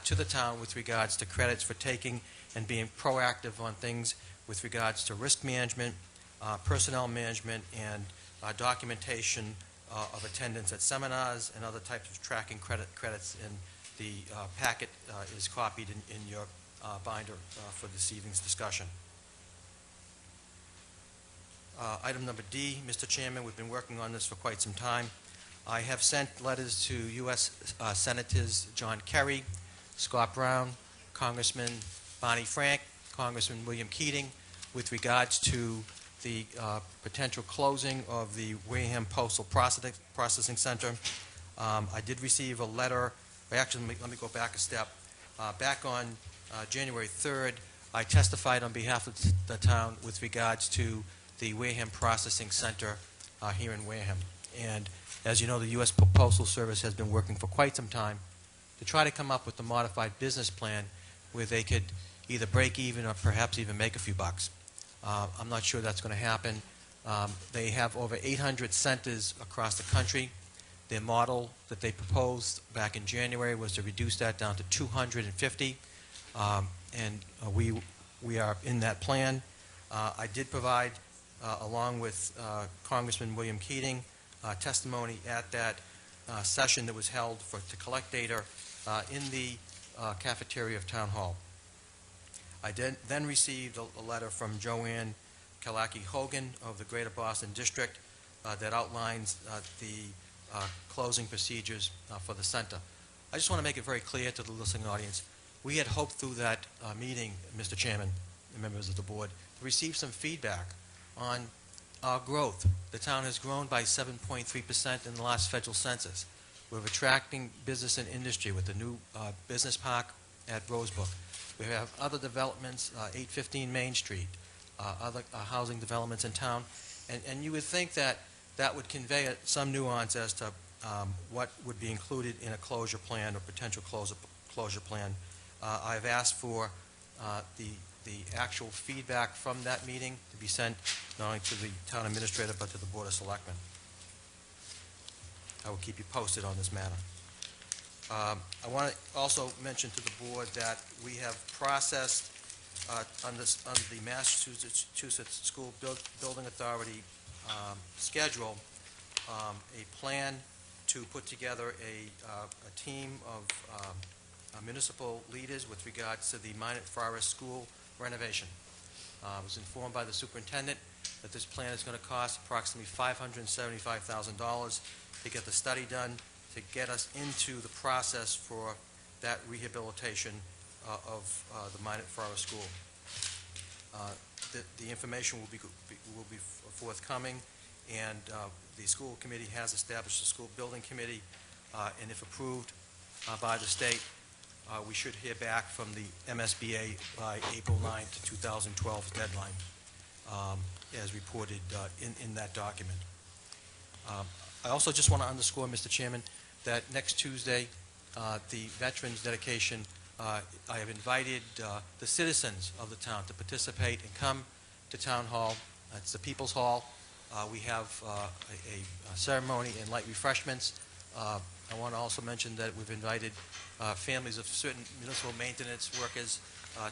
Speaker 8: to the town with regards to credits for taking and being proactive on things with regards to risk management, personnel management, and documentation of attendance at seminars and other types of tracking credits. And the packet is copied in your binder for this evening's discussion. Item number D, Mr. Chairman, we've been working on this for quite some time. I have sent letters to U.S. Senators John Kerry, Scott Brown, Congressman Bonnie Frank, Congressman William Keating, with regards to the potential closing of the Wareham Postal Processing Center. I did receive a letter. Actually, let me go back a step. Back on January 3rd, I testified on behalf of the town with regards to the Wareham Processing Center here in Wareham. And as you know, the U.S. Postal Service has been working for quite some time to try to come up with a modified business plan where they could either break even or perhaps even make a few bucks. I'm not sure that's going to happen. They have over 800 centers across the country. Their model that they proposed back in January was to reduce that down to 250, and we are in that plan. I did provide, along with Congressman William Keating, testimony at that session that was held to collect data in the cafeteria of Town Hall. I then received a letter from Joanne Kalaki Hogan of the Greater Boston District that outlines the closing procedures for the center. I just want to make it very clear to the listening audience, we had hoped through that meeting, Mr. Chairman and members of the board, to receive some feedback on our growth. The town has grown by 7.3% in the last federal census. We're attracting business and industry with the new business park at Rosebrook. We have other developments, 815 Main Street, other housing developments in town, and you would think that that would convey some nuance as to what would be included in a closure plan or potential closure plan. I've asked for the actual feedback from that meeting to be sent not only to the town administrator but to the Board of Selectmen. I will keep you posted on this matter. I want to also mention to the board that we have processed under the Massachusetts School Building Authority schedule a plan to put together a team of municipal leaders with regards to the Minot Forest School renovation. I was informed by the superintendent that this plan is going to cost approximately $575,000 to get the study done, to get us into the process for that rehabilitation of the Minot Forest School. The information will be forthcoming, and the school committee has established a school building committee, and if approved by the state, we should hear back from the MSBA by April 9th, 2012 deadline, as reported in that document. I also just want to underscore, Mr. Chairman, that next Tuesday, the Veterans Dedication, I have invited the citizens of the town to participate and come to Town Hall. It's the People's Hall. We have a ceremony and light refreshments. I want to also mention that we've invited families of certain municipal maintenance workers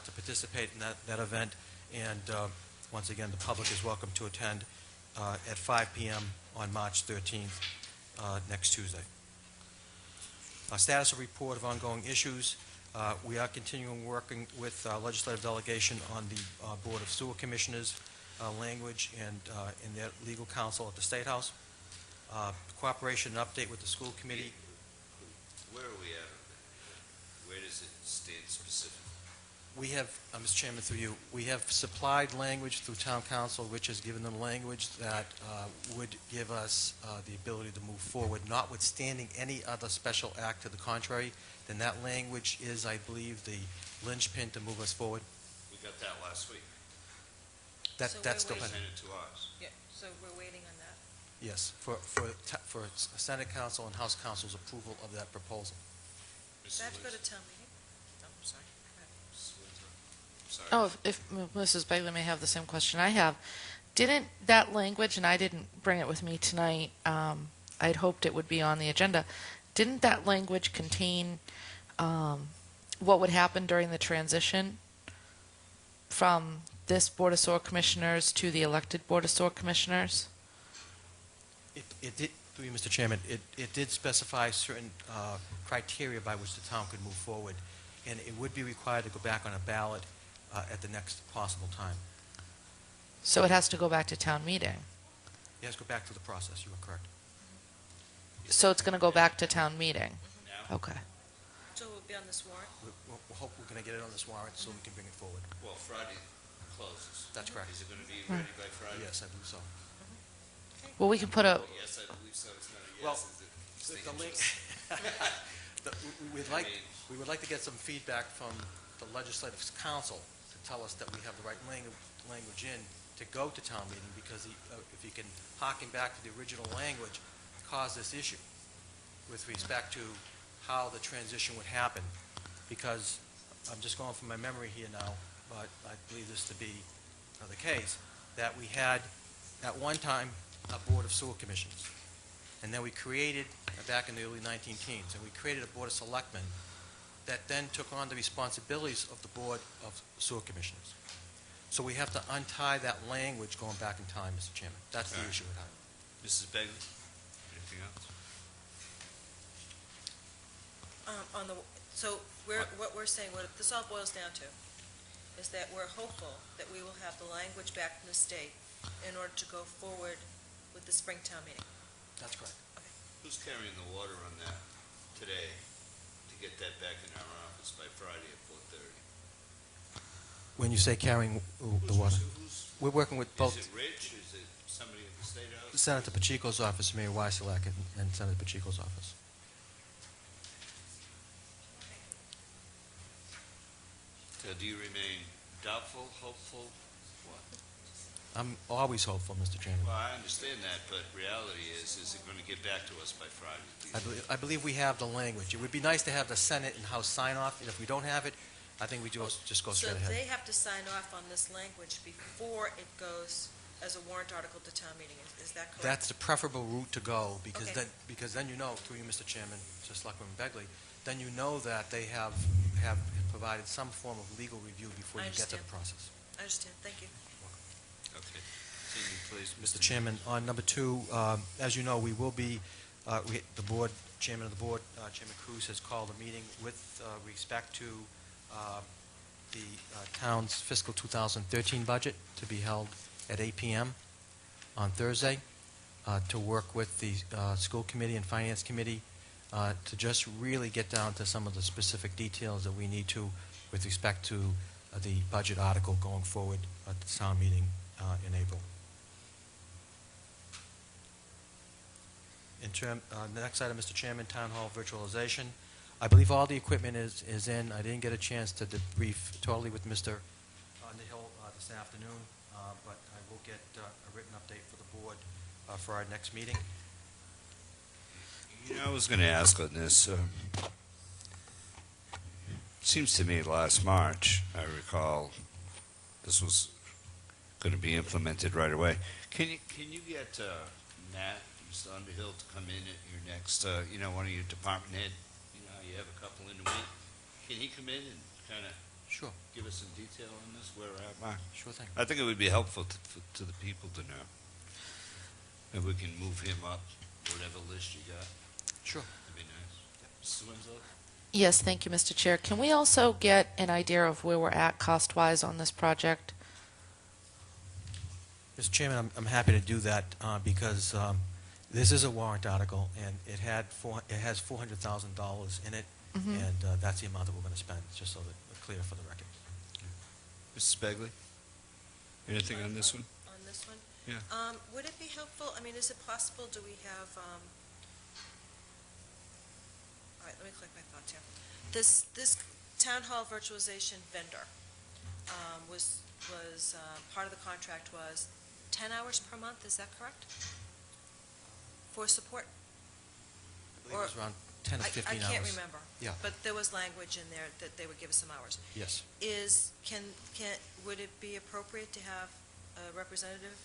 Speaker 8: to participate in that event. And once again, the public is welcome to attend at 5 p.m. on March 13th, next Tuesday. A status of report of ongoing issues. We are continuing working with legislative delegation on the Board of Sewer Commissioners language and in their legal counsel at the State House. Cooperation and update with the school committee.
Speaker 1: Where are we at on that? Where does it stand specifically?
Speaker 8: We have, Mr. Chairman, through you, we have supplied language through town council, which has given them language that would give us the ability to move forward, notwithstanding any other special act to the contrary. Then that language is, I believe, the linchpin to move us forward.
Speaker 1: We got that last week.
Speaker 8: That's still
Speaker 1: Send
Speaker 8: pending.
Speaker 1: it to us.
Speaker 7: Yeah, so we're waiting on that.
Speaker 8: Yes, for Senate Council and House Council's approval of that proposal.
Speaker 7: Does that have to go to town meeting? Oh, I'm sorry.
Speaker 1: Sorry.
Speaker 2: Oh, if Mrs. Bailey may have the same question I have, didn't that language, and I didn't bring it with me tonight, I'd hoped it would be on the agenda, didn't that language contain what would happen during the transition from this Board of Sewer Commissioners to the elected Board of Sewer Commissioners?
Speaker 8: It did, through you, Mr. Chairman, it did specify certain criteria by which the town could move forward, and it would be required to go back on a ballot at the next possible time.
Speaker 2: So it has to go back to town meeting.
Speaker 8: It has to go back to the process, you are correct.
Speaker 2: So it's going to go back to town meeting?
Speaker 1: Now?
Speaker 2: Okay.
Speaker 7: So we'll be on this warrant?
Speaker 8: We'll hope we're going to get it on this warrant so we can bring it forward.
Speaker 1: Well, Friday closes.
Speaker 8: That's correct.
Speaker 1: Is it going to be ready by Friday?
Speaker 8: Yes, I believe so.
Speaker 2: Well, we can put a,
Speaker 1: Oh, yes, I believe so. It's not a
Speaker 8: Well,
Speaker 1: yes. Is it
Speaker 8: The link,
Speaker 1: distinguished?
Speaker 8: we would like to get some feedback from the Legislative Council to tell us that we have the right language in to go to town meeting, because if you can harken back to the original language, caused this issue with respect to how the transition would happen, because I'm just going from my memory here now, but I believe this to be the case, that we had at one time a Board of Sewer Commissioners. And then we created, back in the early 19-teens, and we created a Board of Selectmen that then took on the responsibilities of the Board of Sewer Commissioners. So we have to untie that language going back in time, Mr. Chairman. That's the
Speaker 1: All right.
Speaker 8: issue at hand.
Speaker 1: Mrs. Bailey? Anything else?
Speaker 7: So what we're saying, what this all boils down to, is that we're hopeful that we will have the language back from the state in order to go forward with the Springtown meeting.
Speaker 8: That's correct.
Speaker 1: Who's carrying the water on that today to get that back in our office by Friday at 4:30?
Speaker 8: When you say carrying the water, we're working with both
Speaker 1: Is it Rich? Is it somebody in the State House?
Speaker 8: Senator Pacheco's office, Mayor Weiselak, and Senator Pacheco's office.
Speaker 1: So do you remain doubtful, hopeful? What?
Speaker 8: I'm always hopeful, Mr. Chairman.
Speaker 1: Well, I understand that, but reality is it going to get back to us by Friday?
Speaker 8: I believe we have the language. It would be nice to have the Senate and House sign off, and if we don't have it, I think we just go straight
Speaker 7: So
Speaker 8: ahead.
Speaker 7: they have to sign off on this language before it goes as a warrant article to town meeting, is that correct?
Speaker 8: That's the preferable route to go, because
Speaker 7: Okay.
Speaker 8: then you know, through you, Mr. Chairman, to Selectman Begley, then you know that they have provided some form of legal review before
Speaker 7: I
Speaker 8: you get to the
Speaker 7: understand.
Speaker 8: process.
Speaker 7: I understand, thank you.
Speaker 1: Okay. Continue, please.
Speaker 8: Mr. Chairman, on number 2, as you know, we will be, the board, Chairman of the board, Chairman Cruz, has called a meeting with respect to the town's fiscal 2013 budget to be held at 8 p.m. on Thursday to work with the school committee and finance committee to just really get down to some of the specific details that we need to with respect to the budget article going forward at the town meeting in April. The next item, Mr. Chairman, Town Hall virtualization. I believe all the equipment is in. I didn't get a chance to debrief totally with Mr. Underhill this afternoon, but I will get a written update for the board for our next meeting.
Speaker 1: You know, I was going to ask on this. Seems to me last March, I recall, this was going to be implemented right away. Can you get Matt, Mr. Underhill, to come in at your next, one of your department head? You know, you have a couple in the week. Can he come in and kind of
Speaker 8: Sure.
Speaker 1: give us some detail on this, where we're at, Mark?
Speaker 8: Sure thing.
Speaker 1: I think it would be helpful to the people to know. If we can move him up, whatever list you got,
Speaker 8: Sure.
Speaker 1: that'd be nice. Mrs. Winslow?
Speaker 2: Yes, thank you, Mr. Chair. Can we also get an idea of where we're at cost-wise on this project?
Speaker 8: Mr. Chairman, I'm happy to do that because this is a warrant article, and it has $400,000 in it, and that's the amount that we're going to spend, just so that we're clear for the record.
Speaker 1: Mrs. Begley? Anything on this one?
Speaker 7: On this one?
Speaker 1: Yeah.
Speaker 7: Would it be helpful, I mean, is it possible, do we have, all right, let me collect my thoughts here. This town hall virtualization vendor was part of the contract was 10 hours per month, is that correct? For support?
Speaker 8: I believe it was around 10 or 15 hours.
Speaker 7: I can't remember.
Speaker 8: Yeah.
Speaker 7: But there was language in there that they would give us some hours.
Speaker 8: Yes.
Speaker 7: Would it be appropriate to have a representative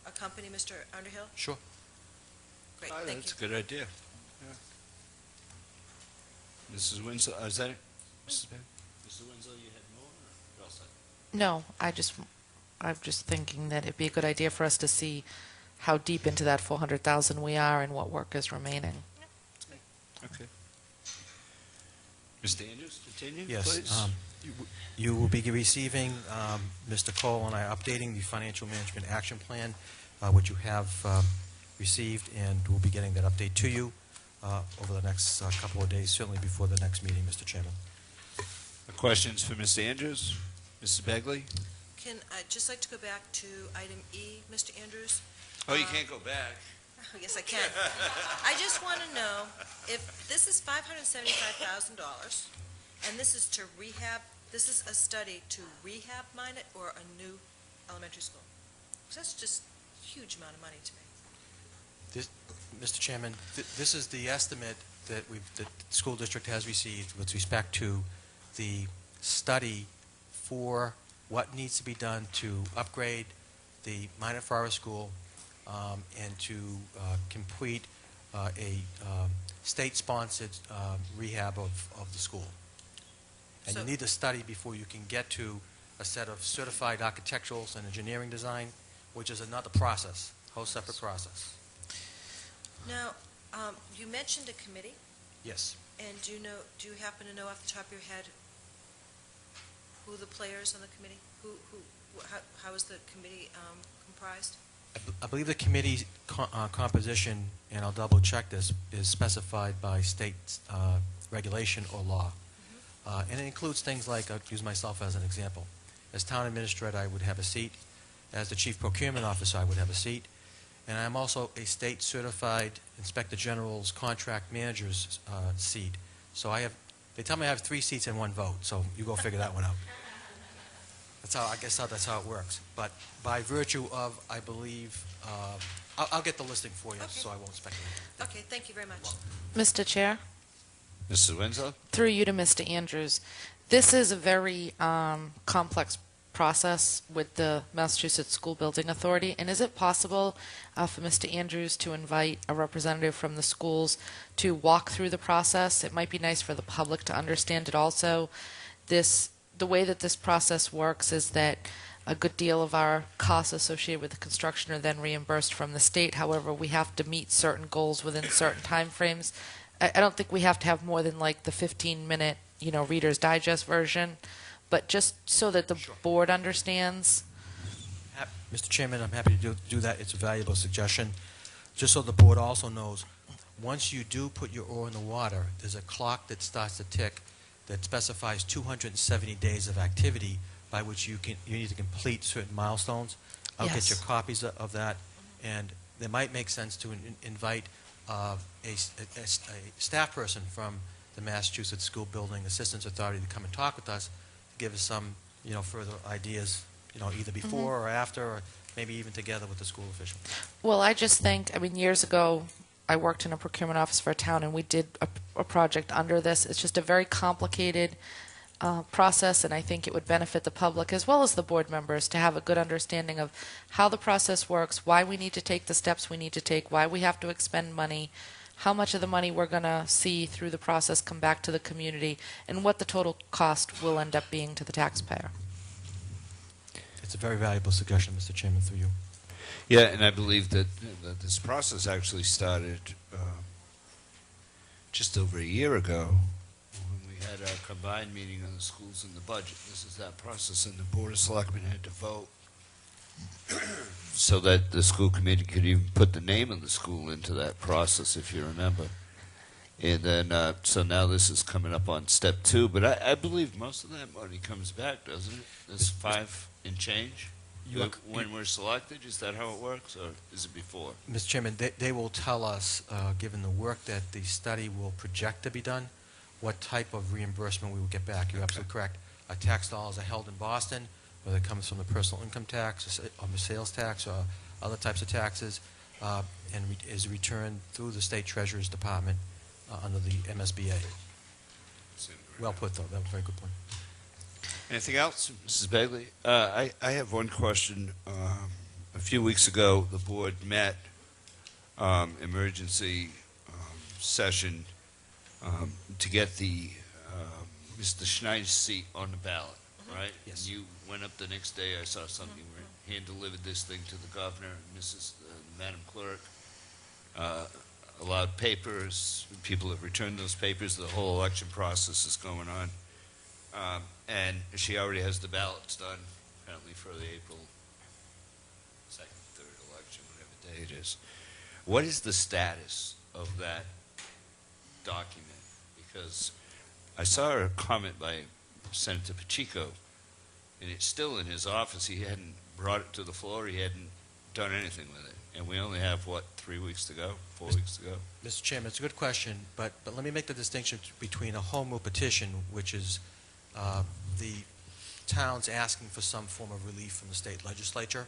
Speaker 7: accompany Mr. Underhill?
Speaker 8: Sure.
Speaker 7: Great,
Speaker 1: Oh,
Speaker 7: thank
Speaker 1: that's
Speaker 7: you.
Speaker 1: a good idea. Yeah. Mrs. Winslow, is that it? Mrs. Begley? Mrs. Winslow, you had more, or you're all set?
Speaker 2: No, I'm just thinking that it'd be a good idea for us to see how deep into that 400,000 we are and what work is remaining.
Speaker 1: Okay. Mr. Andrews, continue,
Speaker 8: Yes.
Speaker 1: please.
Speaker 8: You will be receiving, Mr. Cole and I are updating the Financial Management Action Plan, which you have received, and we'll be getting that update to you over the next couple of days, certainly before the next meeting, Mr. Chairman.
Speaker 1: Questions for Mr. Andrews? Mrs. Begley?
Speaker 7: I'd just like to go back to item E, Mr. Andrews.
Speaker 1: Oh, you can't go back.
Speaker 7: Oh, yes, I can. I just want to know if this is $575,000, and this is to rehab, this is a study to rehab mine it or a new elementary school? Because that's just a huge amount of money to me.
Speaker 8: Mr. Chairman, this is the estimate that the school district has received with respect to the study for what needs to be done to upgrade the Minot Forest School and to complete a state-sponsored rehab of the school. And you
Speaker 7: So-
Speaker 8: need the study before you can get to a set of certified architectural and engineering design, which is another process, whole separate process.
Speaker 7: Now, you mentioned a committee,
Speaker 8: Yes.
Speaker 7: and do you happen to know off the top of your head who the players on the committee, how is the committee comprised?
Speaker 8: I believe the committee composition, and I'll double-check this, is specified by state regulation or law. And it includes things like, I'll use myself as an example. As town administrator, I would have a seat. As the chief procurement officer, I would have a seat. And I'm also a state-certified Inspector General's contract manager's seat. So they tell me I have 3 seats and 1 vote, so you go figure that one out. That's how it works. But by virtue of, I believe, I'll get the listing for you,
Speaker 7: Okay.
Speaker 8: so I won't speculate.
Speaker 7: Okay, thank you very much.
Speaker 2: Mr. Chair,
Speaker 1: Mrs. Winslow?
Speaker 2: through you to Mr. Andrews, this is a very complex process with the Massachusetts School Building Authority, and is it possible for Mr. Andrews to invite a representative from the schools to walk through the process? It might be nice for the public to understand it also. The way that this process works is that a good deal of our costs associated with the construction are then reimbursed from the state. However, we have to meet certain goals within certain time frames. I don't think we have to have more than like the 15-minute, Reader's Digest version, but just so that the board understands.
Speaker 8: Mr. Chairman, I'm happy to do that. It's a valuable suggestion. Just so the board also knows, once you do put your oar in the water, there's a clock that starts to tick that specifies 270 days of activity by which you need to complete certain milestones. I'll get you
Speaker 2: Yes.
Speaker 8: copies of that, and it might make sense to invite a staff person from the Massachusetts School Building Assistance Authority to come and talk with us, to give us some, further ideas, either before or after, or maybe even together with the school official.
Speaker 2: Well, I just think, years ago, I worked in a procurement office for a town, and we did a project under this. It's just a very complicated process, and I think it would benefit the public as well as the board members to have a good understanding of how the process works, why we need to take the steps we need to take, why we have to expend money, how much of the money we're going to see through the process come back to the community, and what the total cost will end up being to the taxpayer.
Speaker 8: It's a very valuable suggestion, Mr. Chairman, through you.
Speaker 1: Yeah, and I believe that this process actually started just over a year ago when we had our combined meeting on the schools and the budget. This is that process, and the Board of Selectmen had to vote so that the school committee could even put the name of the school into that process, if you remember. And then, so now this is coming up on step 2, but I believe most of that money comes back, doesn't it? This 5 and change? When we're selected, is that how it works, or is it before?
Speaker 8: Mr. Chairman, they will tell us, given the work that the study will project to be done, what type of reimbursement we will get back. You're absolutely correct. Our tax dollars are held in Boston, whether it comes from the personal income tax or the sales tax or other types of taxes, and is returned through the State Treasurer's Department under the MSBA. Well put, though. That was a very good point.
Speaker 1: Anything else, Mrs. Bagley? I have one question. A few weeks ago, the board met, emergency session, to get the Mr. Schneider's seat on the ballot, right?
Speaker 8: Yes.
Speaker 1: And you went up the next day. I saw something. You hand-delivered this thing to the governor, Madam Clerk. Allowed papers. People have returned those papers. The whole election process is going on. And she already has the ballots done, apparently, for the April 2nd, 3rd election, whatever day it is. What is the status of that document? Because I saw a comment by Senator Pacheco, and it's still in his office. He hadn't brought it to the floor. He hadn't done anything with it. And we only have, 3 weeks to go, 4 weeks to go?
Speaker 8: Mr. Chairman, it's a good question, but let me make the distinction between a home rule petition, which is the town's asking for some form of relief from the state legislature.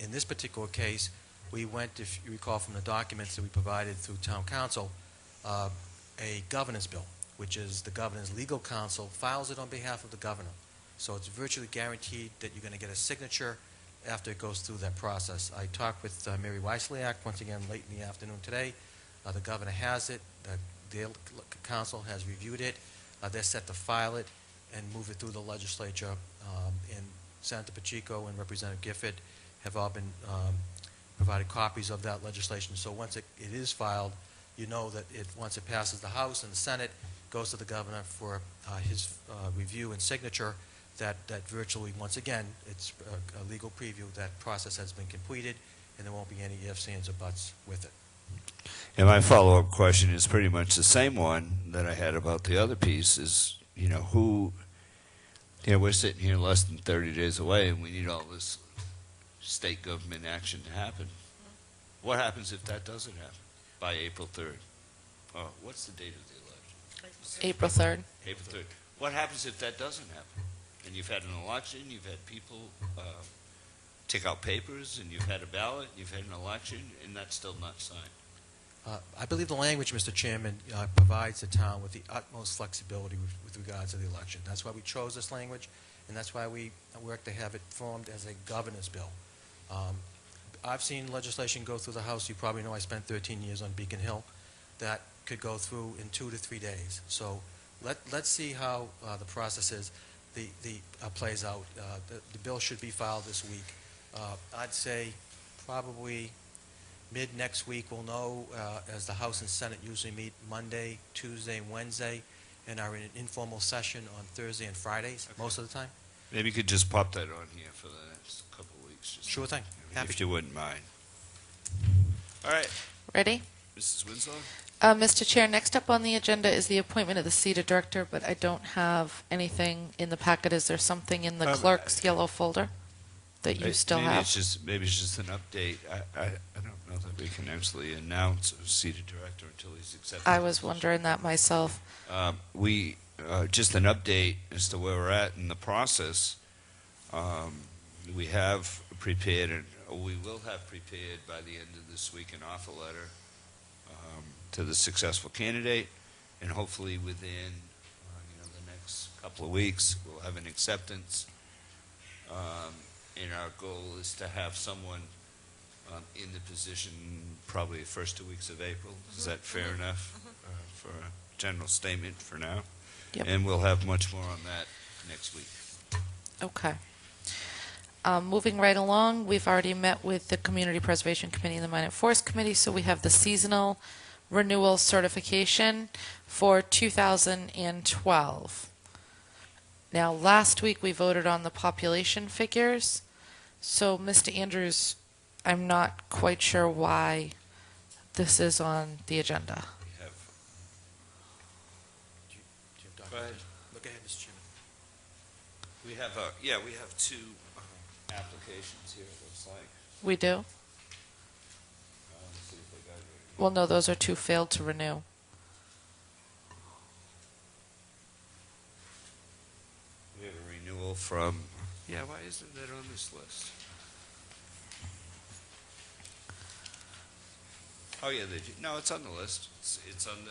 Speaker 8: In this particular case, we went, if you recall from the documents that we provided through town council, a governance bill, which is the governor's legal counsel files it on behalf of the governor. So it's virtually guaranteed that you're going to get a signature after it goes through that process. I talked with Mary Weisliak once again late in the afternoon today. The governor has it. The council has reviewed it. They're set to file it and move it through the legislature. And Senator Pacheco and Representative Gifford have all been provided copies of that legislation. So once it is filed, you know that once it passes the House and the Senate, goes to the governor for his review and signature, that virtually, once again, it's a legal preview. That process has been completed, and there won't be any ifs, ands, or buts with it.
Speaker 1: And my follow-up question is pretty much the same one that I had about the other piece is, we're sitting here less than 30 days away, and we need all this state government action to happen. What happens if that doesn't happen by April 3rd? What's the date of the election?
Speaker 2: April 3rd.
Speaker 1: April 3rd. What happens if that doesn't happen? And you've had an election, you've had people take out papers, and you've had a ballot, you've had an election, and that's still not signed.
Speaker 8: I believe the language, Mr. Chairman, provides the town with the utmost flexibility with regards to the election. That's why we chose this language, and that's why we work to have it formed as a governor's bill. I've seen legislation go through the House. You probably know I spent 13 years on Beacon Hill. That could go through in 2 to 3 days. So let's see how the process is. Plays out. The bill should be filed this week. I'd say probably mid next week we'll know, as the House and Senate usually meet Monday, Tuesday, and Wednesday, and are in an informal session on Thursday and Fridays most of the time.
Speaker 1: Maybe you could just pop that on here for the next couple of weeks.
Speaker 8: Sure thing. Happy
Speaker 1: if you wouldn't mind. All right.
Speaker 2: Ready?
Speaker 1: Mrs. Winslow?
Speaker 2: Mr. Chair, next up on the agenda is the appointment of the CETA director, but I don't have anything in the packet. Is there something in the clerk's yellow folder that you still
Speaker 1: maybe
Speaker 2: have?
Speaker 1: Maybe it's just an update. I don't know that we can actually announce a seated director until he's accepted.
Speaker 2: I was wondering that myself.
Speaker 1: We, just an update as to where we're at in the process. We have prepared, and we will have prepared by the end of this week, an offer letter to the successful candidate, and hopefully within the next couple of weeks, we'll have an acceptance. And our goal is to have someone in the position probably the first 2 weeks of April. Is that fair enough for a general statement for now?
Speaker 2: Yep.
Speaker 1: And we'll have much more on that next week.
Speaker 2: Okay. Moving right along, we've already met with the Community Preservation Committee and the Minot Forest Committee, so we have the seasonal renewal certification for 2012. Now, last week we voted on the population figures, so Mr. Andrews, I'm not quite sure why this is on the agenda.
Speaker 1: We have,
Speaker 8: Go
Speaker 1: ahead.
Speaker 8: Look ahead, Mr. Chairman.
Speaker 1: we have two applications here, it looks like.
Speaker 2: We do?
Speaker 1: Let's see if they got it.
Speaker 2: Well, no, those are two failed to renew.
Speaker 1: We have a renewal from, why isn't that on this list? Oh, yeah, no, it's on the list. It's on the,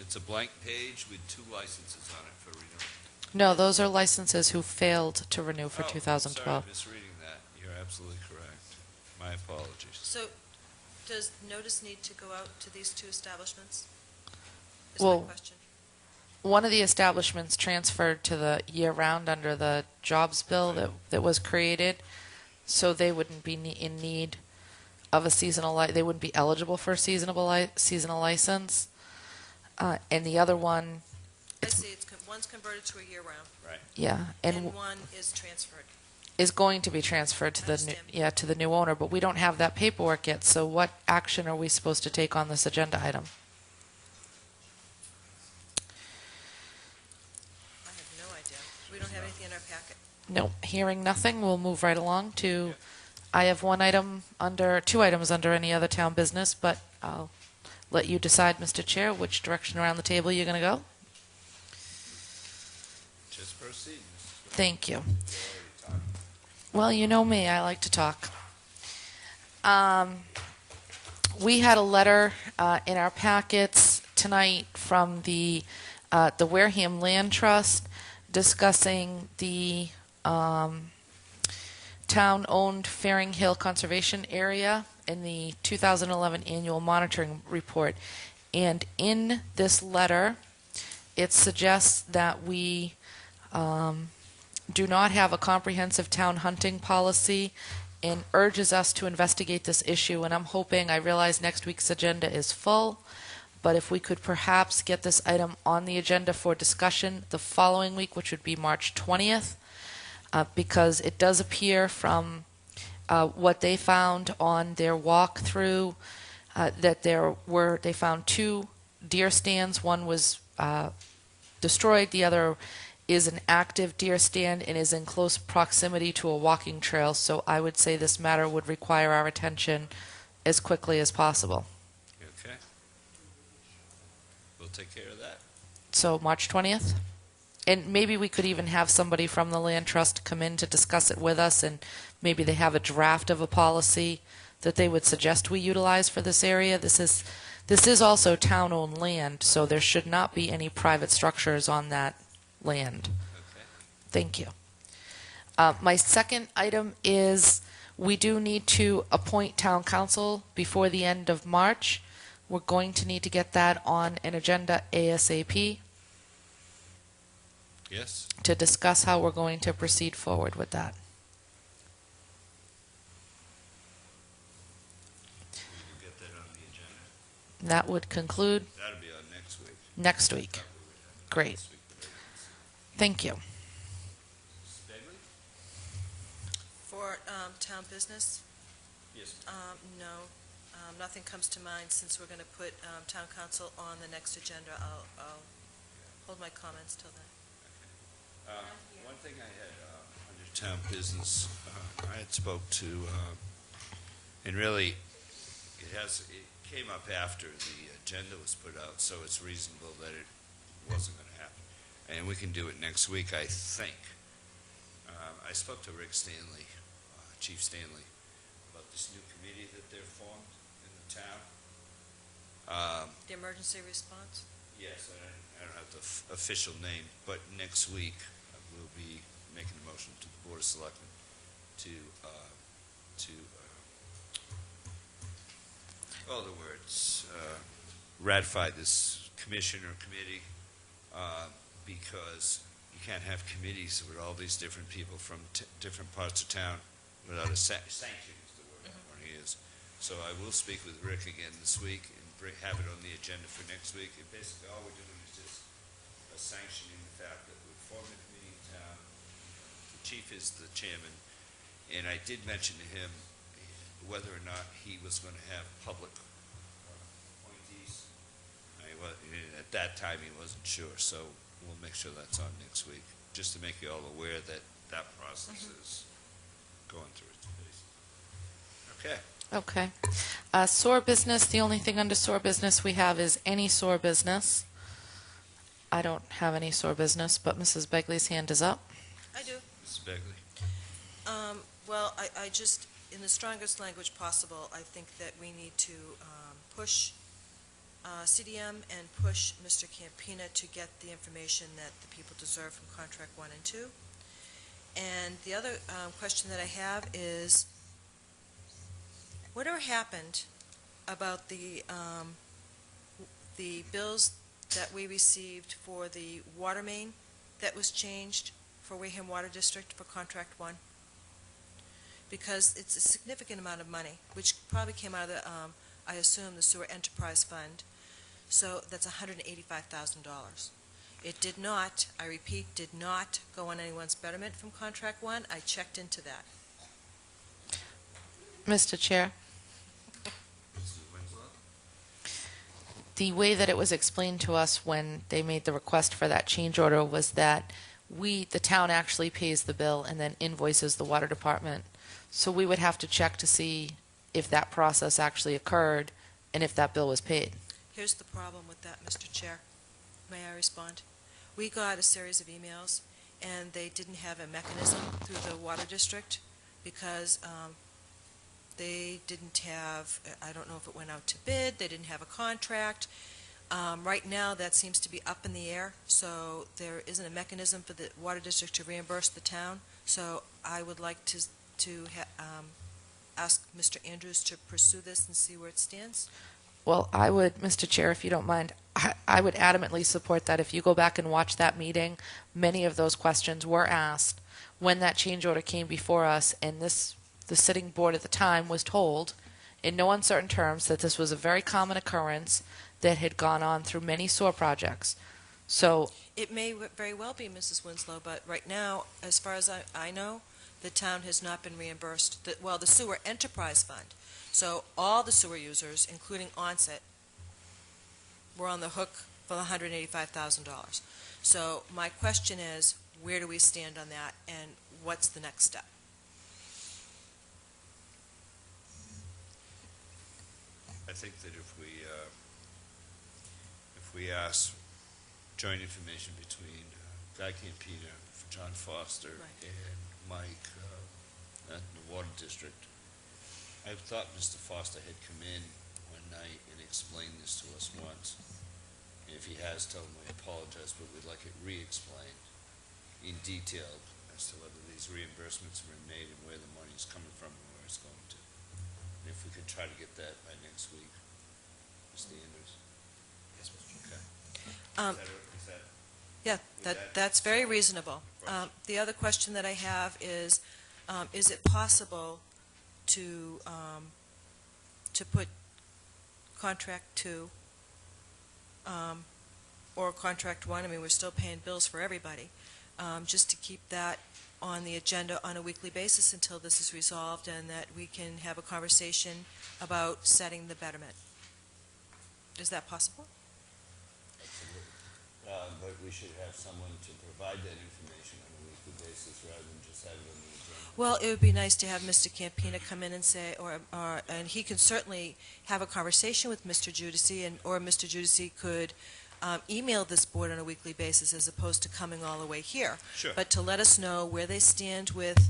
Speaker 1: it's a blank page with two licenses on it for renewal.
Speaker 2: No, those are licenses who failed to renew for
Speaker 1: Oh,
Speaker 2: 2012.
Speaker 1: sorry, misreading that. You're absolutely correct. My apologies.
Speaker 7: So, does notice need to go out to these two establishments? Is
Speaker 2: Well,
Speaker 7: my question.
Speaker 2: One of the establishments transferred to the year-round under the jobs bill that was created, so they wouldn't be in need of a seasonal, they wouldn't be eligible for a seasonal license. And the other one,
Speaker 7: I see, one's converted to a year-round,
Speaker 1: Right.
Speaker 2: yeah,
Speaker 7: and one is transferred.
Speaker 2: is going to be transferred to the new,
Speaker 7: Understand.
Speaker 2: to the new owner, but we don't have that paperwork yet, so what action are we supposed to take on this agenda item?
Speaker 7: I have no idea. We don't have anything in our packet.
Speaker 2: No, hearing nothing, we'll move right along to, I have two items under any other town business, but I'll let you decide, Mr. Chair, which direction around the table you're going to go.
Speaker 1: Just proceed.
Speaker 2: Thank you.
Speaker 1: You're already talking.
Speaker 2: Well, you know me, I like to talk. We had a letter in our packets tonight from the Wareham Land Trust discussing the town-owned Faring Hill Conservation Area in the 2011 annual monitoring report. And in this letter, it suggests that we do not have a comprehensive town hunting policy and urges us to investigate this issue. And I'm hoping, I realize next week's agenda is full, but if we could perhaps get this item on the agenda for discussion the following week, which would be March 20th, because it does appear from what they found on their walkthrough that they found two deer stands. One was destroyed, the other is an active deer stand and is in close proximity to a walking trail, so I would say this matter would require our attention as quickly as possible.
Speaker 1: You okay? We'll take care of that.
Speaker 2: So March 20th? And maybe we could even have somebody from the Land Trust come in to discuss it with us, and maybe they have a draft of a policy that they would suggest we utilize for this area. This is also town-owned land, so there should not be any private structures on that land.
Speaker 1: Okay.
Speaker 2: Thank you. My second item is we do need to appoint town council before the end of March. We're going to need to get that on an agenda ASAP
Speaker 1: Yes?
Speaker 2: to discuss how we're going to proceed forward with that.
Speaker 1: We'll get that on the agenda.
Speaker 2: That would conclude
Speaker 1: That'll be on next week.
Speaker 2: next week. Great.
Speaker 1: Next week.
Speaker 2: Thank you.
Speaker 1: Stabley?
Speaker 7: For town business,
Speaker 1: Yes.
Speaker 7: no, nothing comes to mind. Since we're going to put town council on the next agenda, I'll hold my comments till then.
Speaker 1: One thing I had under town business, I had spoke to, and really, it came up after the agenda was put out, so it's reasonable that it wasn't going to happen. And we can do it next week, I think. I spoke to Rick Stanley, Chief Stanley, about this new committee that they're formed in the town.
Speaker 7: The emergency response?
Speaker 1: Yes, I don't have the official name, but next week we'll be making a motion to the Board of Selectmen to all the words, ratify this commission or committee, because you can't have committees with all these different people from different parts of town without a sanction is the word I want to use. So I will speak with Rick again this week and have it on the agenda for next week. And basically all we're doing is just sanctioning the fact that we formed a committee in town. The chief is the chairman, and I did mention to him whether or not he was going to have public appointees. At that time, he wasn't sure, so we'll make sure that's on next week, just to make you all aware that that process is going through its paces. Okay.
Speaker 2: Okay. Sewer business, the only thing under sewer business we have is any sewer business. I don't have any sewer business, but Mrs. Begley's hand is up.
Speaker 7: I do.
Speaker 1: Mrs. Begley?
Speaker 7: Well, I just, in the strongest language possible, I think that we need to push CDM and push Mr. Campina to get the information that the people deserve from Contract 1 and 2. And the other question that I have is, whatever happened about the bills that we received for the water main that was changed for Wareham Water District for Contract 1? Because it's a significant amount of money, which probably came out of the, I assume, the Sewer Enterprise Fund. So that's $185,000. It did not, I repeat, did not go on anyone's betterment from Contract 1. I checked into that.
Speaker 2: Mr. Chair,
Speaker 1: Mrs. Winslow?
Speaker 2: the way that it was explained to us when they made the request for that change order was that the town actually pays the bill and then invoices the water department. So we would have to check to see if that process actually occurred and if that bill was paid.
Speaker 7: Here's the problem with that, Mr. Chair. May I respond? We got a series of emails, and they didn't have a mechanism through the water district because they didn't have, I don't know if it went out to bid, they didn't have a contract. Right now, that seems to be up in the air, so there isn't a mechanism for the water district to reimburse the town. So I would like to ask Mr. Andrews to pursue this and see where it stands.
Speaker 2: Well, I would, Mr. Chair, if you don't mind, I would adamantly support that. If you go back and watch that meeting, many of those questions were asked when that change order came before us, and the sitting board at the time was told in no uncertain terms that this was a very common occurrence that had gone on through many sewer projects. So
Speaker 7: It may very well be, Mrs. Winslow, but right now, as far as I know, the town has not been reimbursed, the Sewer Enterprise Fund. So all the sewer users, including Onset, were on the hook for the $185,000. So my question is, where do we stand on that, and what's the next step?
Speaker 1: I think that if we ask joint information between Guy Campina, John Foster,
Speaker 7: Right.
Speaker 1: and Mike at the Water District, I thought Mr. Foster had come in one night and explained this to us once. And if he has, tell him we apologize, but we'd like it re-explained in detail as to whether these reimbursements were made and where the money's coming from and where it's going to. And if we could try to get that by next week, Mr. Andrews. Yes, Mr. Okay. Is that
Speaker 7: Yeah,
Speaker 1: that-
Speaker 7: that's very reasonable.
Speaker 1: Right.
Speaker 7: The other question that I have is it possible to put Contract 2 or Contract 1, I mean, we're still paying bills for everybody, just to keep that on the agenda on a weekly basis until this is resolved and that we can have a conversation about setting the betterment. Is that possible?
Speaker 1: but we should have someone to provide that information on a weekly basis rather than just have it on the agenda.
Speaker 7: Well, it would be nice to have Mr. Campina come in and say, and he can certainly have a conversation with Mr. Judici, or Mr. Judici could email this board on a weekly basis as opposed to coming all the way here.
Speaker 1: Sure.
Speaker 7: But to let us know where they stand with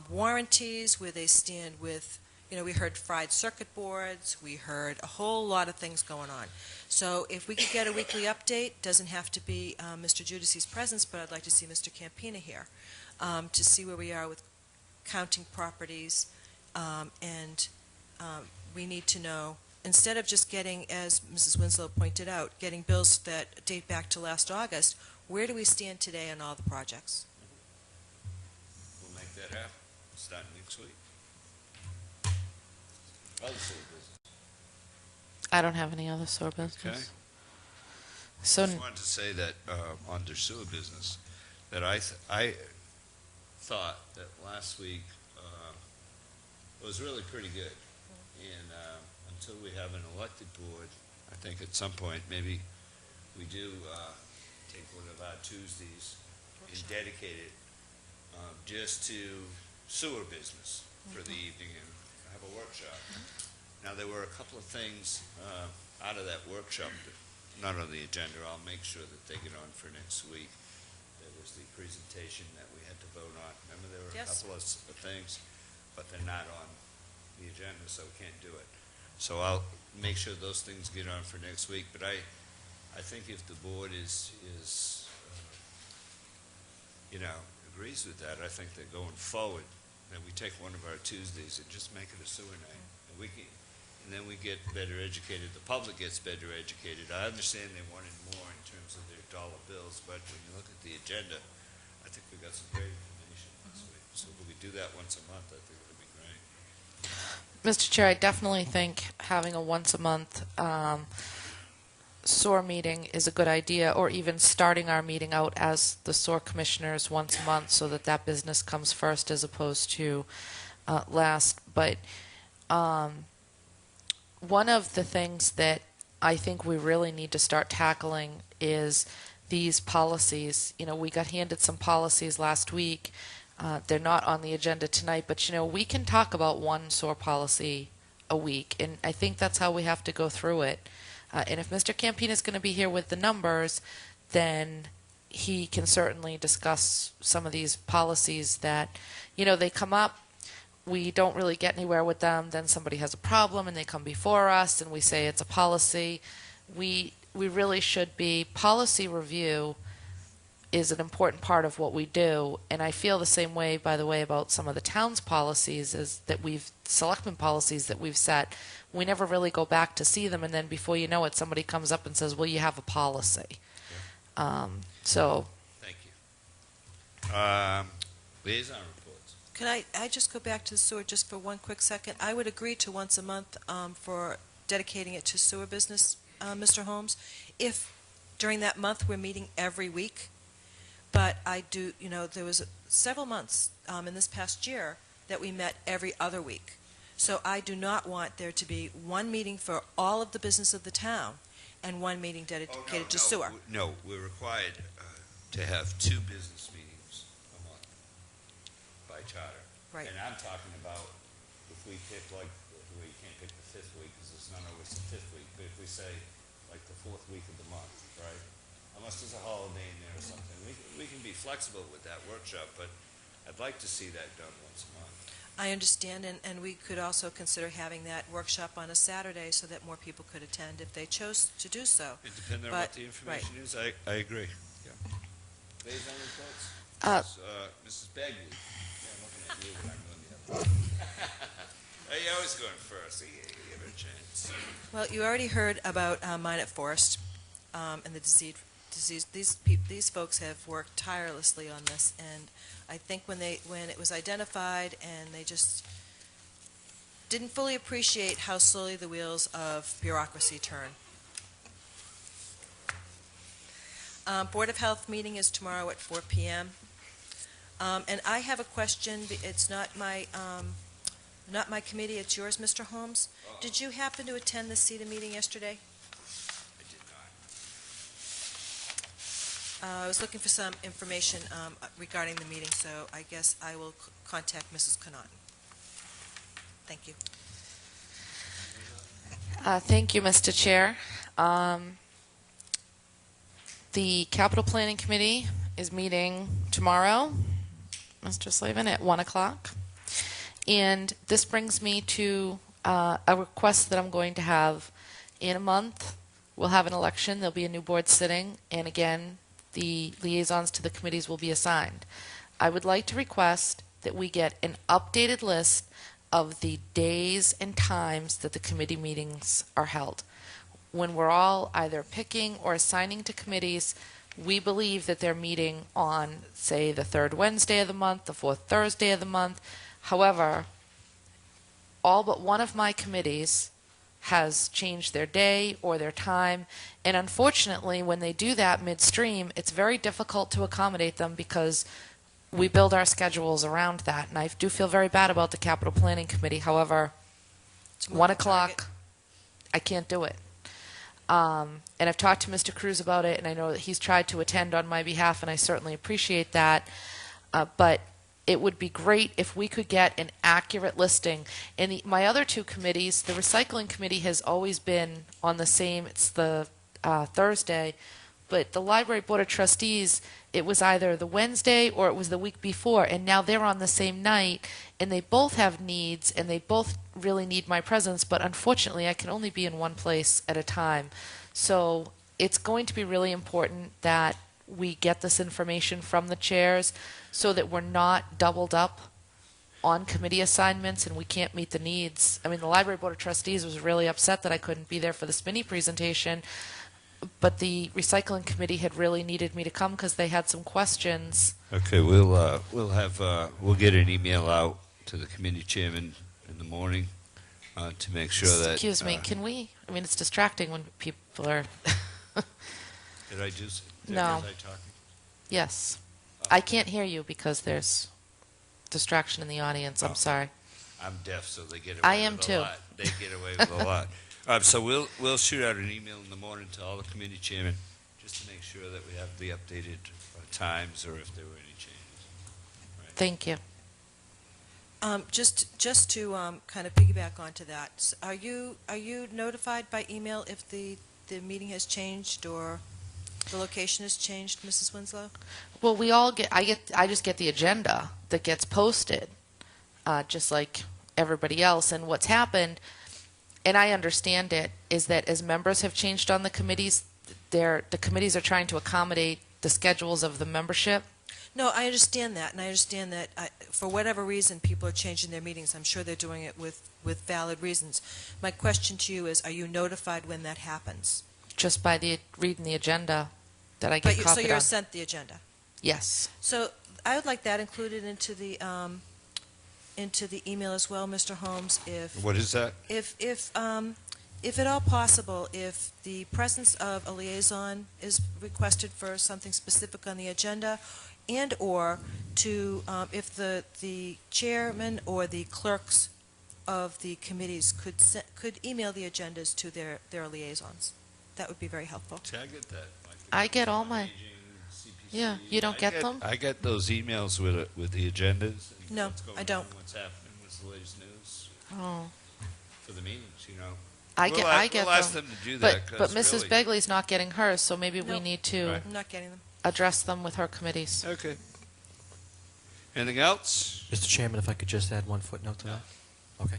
Speaker 7: warranties, where they stand with, we heard fried circuit boards, we heard a whole lot of things going on. So if we could get a weekly update, doesn't have to be Mr. Judici's presence, but I'd like to see Mr. Campina here to see where we are with counting properties, and we need to know, instead of just getting, as Mrs. Winslow pointed out, getting bills that date back to last August, where do we stand today on all the projects?
Speaker 1: We'll make that happen, starting next week. Other sewer business.
Speaker 2: I don't have any other sewer business.
Speaker 1: Okay.
Speaker 2: So,
Speaker 1: Just wanted to say that under sewer business, that I thought that last week was really pretty good. And until we have an elected board, I think at some point maybe we do take one of our Tuesdays and dedicate it just to sewer business for the evening and have a workshop. Now, there were a couple of things out of that workshop that not on the agenda. I'll make sure that they get on for next week. There was the presentation that we had to vote on. Remember, there were a
Speaker 7: Yes.
Speaker 1: couple of things, but they're not on the agenda, so we can't do it. So I'll make sure those things get on for next week. But I think if the board agrees with that, I think that going forward, that we take one of our Tuesdays and just make it a sewer night, and then we get better educated. The public gets better educated. I understand they wanted more in terms of their dollar bills, but when you look at the agenda, I think we got some great information this week. So if we do that once a month, I think it'll be great.
Speaker 2: Mr. Chair, I definitely think having a once-a-month SOAR meeting is a good idea, or even starting our meeting out as the SOAR commissioners once a month so that that business comes first as opposed to last. But one of the things that I think we really need to start tackling is these policies. We got handed some policies last week. They're not on the agenda tonight, but we can talk about one SOAR policy a week, and I think that's how we have to go through it. And if Mr. Campina is going to be here with the numbers, then he can certainly discuss some of these policies that, they come up, we don't really get anywhere with them, then somebody has a problem and they come before us and we say it's a policy. We really should be, policy review is an important part of what we do, and I feel the same way, by the way, about some of the town's policies selectmen policies that we've set. We never really go back to see them, and then before you know it, somebody comes up and says, well, you have a policy. So.
Speaker 1: Thank you. Liaison reports.
Speaker 7: Could I just go back to the sewer just for one quick second? I would agree to once a month for dedicating it to sewer business, Mr. Holmes, if during that month we're meeting every week. But I do, there was several months in this past year that we met every other week. So I do not want there to be one meeting for all of the business of the town and one meeting dedicated to sewer.
Speaker 1: No, we're required to have 2 business meetings a month by charter.
Speaker 7: Right.
Speaker 1: And I'm talking about if we pick, we can't pick the 5th week because it's not always the 5th week, but if we say like the 4th week of the month, right? Unless there's a holiday in there or something. We can be flexible with that workshop, but I'd like to see that done once a month.
Speaker 7: I understand, and we could also consider having that workshop on a Saturday so that more people could attend if they chose to do so.
Speaker 1: It depends on
Speaker 7: But-
Speaker 1: what the information is. I agree. Yeah. Liaison reports? Mrs. Bagley. Yeah, I'm looking at you when I'm doing the other one. Hey, you're always going first. Give her a chance.
Speaker 7: Well, you already heard about mine at Forest and the disease. These folks have worked tirelessly on this, and I think when it was identified and they just didn't fully appreciate how slowly the wheels of bureaucracy turn. Board of Health meeting is tomorrow at 4 p.m. And I have a question. It's not my committee. It's yours, Mr. Holmes. Did you happen to attend the CETA meeting yesterday?
Speaker 1: I did
Speaker 7: I was looking for some information regarding the meeting, so I guess I will contact Mrs. Connaughton. Thank you.
Speaker 2: Thank you, Mr. Chair. The Capital Planning Committee is meeting tomorrow, Mr. Slavin, at 1 o'clock. And this brings me to a request that I'm going to have in a month. We'll have an election. There'll be a new board sitting. And again, the liaisons to the committees will be assigned. I would like to request that we get an updated list of the days and times that the committee meetings are held. When we're all either picking or assigning to committees, we believe that they're meeting on, say, the third Wednesday of the month, the fourth Thursday of the month. However, all but one of my committees has changed their day or their time, and unfortunately, when they do that midstream, it's very difficult to accommodate them because we build our schedules around that, and I do feel very bad about the Capital Planning Committee. However,
Speaker 7: It's
Speaker 2: 1
Speaker 7: moving
Speaker 2: o'clock,
Speaker 7: target.
Speaker 2: I can't do it. And I've talked to Mr. Cruz about it, and I know that he's tried to attend on my behalf, and I certainly appreciate that. But it would be great if we could get an accurate listing. And my other two committees, the Recycling Committee has always been on the same, it's the Thursday, but the Library Board of Trustees, it was either the Wednesday or it was the week before, and now they're on the same night, and they both have needs, and they both really need my presence, but unfortunately I can only be in one place at a time. So it's going to be really important that we get this information from the chairs so that we're not doubled up on committee assignments and we can't meet the needs. I mean, the Library Board of Trustees was really upset that I couldn't be there for the Spinney presentation, but the Recycling Committee had really needed me to come because they had some questions.
Speaker 1: Okay, we'll get an email out to the committee chairman in the morning to make sure that.
Speaker 2: Excuse me, can we? I mean, it's distracting when people are.
Speaker 1: Did I just?
Speaker 2: No.
Speaker 1: Was I talking?
Speaker 2: Yes. I can't hear you because there's distraction in the audience. I'm sorry.
Speaker 1: I'm deaf, so they get away
Speaker 2: I am
Speaker 1: with a
Speaker 2: too.
Speaker 1: lot. They get away with a lot. So we'll shoot out an email in the morning to all the committee chairmen just to make sure that we have the updated times or if there were any changes. Right.
Speaker 2: Thank you.
Speaker 7: Just to kind of piggyback onto that, are you notified by email if the meeting has changed or the location has changed, Mrs. Winslow?
Speaker 2: Well, I just get the agenda that gets posted, just like everybody else. And what's happened, and I understand it, is that as members have changed on the committees, the committees are trying to accommodate the schedules of the membership.
Speaker 7: No, I understand that, and I understand that for whatever reason people are changing their meetings. I'm sure they're doing it with valid reasons. My question to you is, are you notified when that happens?
Speaker 2: Just by reading the agenda that I get
Speaker 7: So
Speaker 2: copied
Speaker 7: you're
Speaker 2: on.
Speaker 7: sent the agenda.
Speaker 2: Yes.
Speaker 7: So I would like that included into the email as well, Mr. Holmes.
Speaker 1: What is that?
Speaker 7: If at all possible, if the presence of a liaison is requested for something specific on the agenda, and or to if the chairman or the clerks of the committees could email the agendas to their liaisons, that would be very helpful.
Speaker 1: See, I get that.
Speaker 2: I get all my.
Speaker 1: Aging, CPC.
Speaker 2: Yeah, you don't get them?
Speaker 1: I get those emails with the agendas. And
Speaker 7: No,
Speaker 1: what's going
Speaker 7: I don't.
Speaker 1: On, what's happening? What's the latest news
Speaker 2: Oh.
Speaker 1: for the meetings? You know.
Speaker 2: I get
Speaker 1: We'll ask
Speaker 2: them.
Speaker 1: them to do
Speaker 2: But
Speaker 1: that.
Speaker 2: but
Speaker 1: 'cause
Speaker 2: Mrs.
Speaker 1: really,
Speaker 2: Begley's not getting hers, so maybe we
Speaker 7: Nope.
Speaker 2: need to
Speaker 1: Right.
Speaker 7: I'm not getting them.
Speaker 2: address them with her committees.
Speaker 1: Okay. Anything else?
Speaker 8: Mr. Chairman, if I could just add one footnote to that? Okay.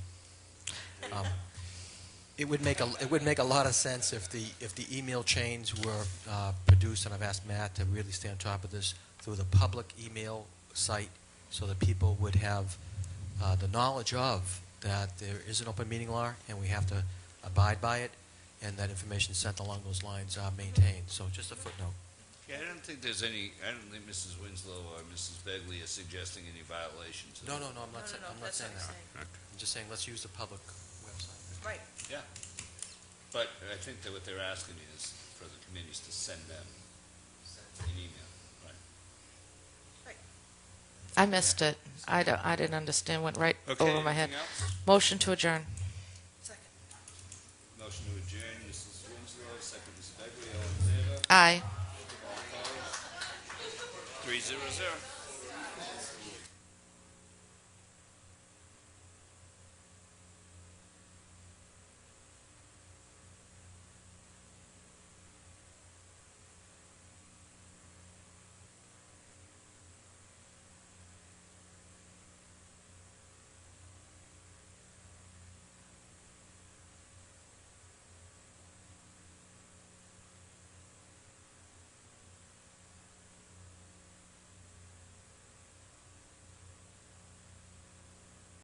Speaker 8: It would make a lot of sense if the email chains were produced, and I've asked Matt to really stay on top of this, through the public email site, so that people would have the knowledge of that there is an open meeting law, and we have to abide by it, and that information sent along those lines are maintained. So just a footnote.
Speaker 1: Yeah, I don't think Mrs. Winslow or Mrs. Begley is suggesting any violations.
Speaker 8: No, I'm not saying
Speaker 7: that's
Speaker 8: that.
Speaker 7: what I'm saying.
Speaker 8: I'm just saying let's use the public website.
Speaker 7: Right.
Speaker 1: Yeah. But I think that what they're asking is for the committees to send them an email, right?
Speaker 2: I missed it. I didn't understand. Went right
Speaker 1: Okay,
Speaker 2: over my head.
Speaker 1: anything else?
Speaker 2: Motion to adjourn.
Speaker 7: Second.
Speaker 1: Motion to adjourn, Mrs. Winslow, second Mrs. Begley, all in favor?
Speaker 2: Aye.
Speaker 1: All opposed? 300.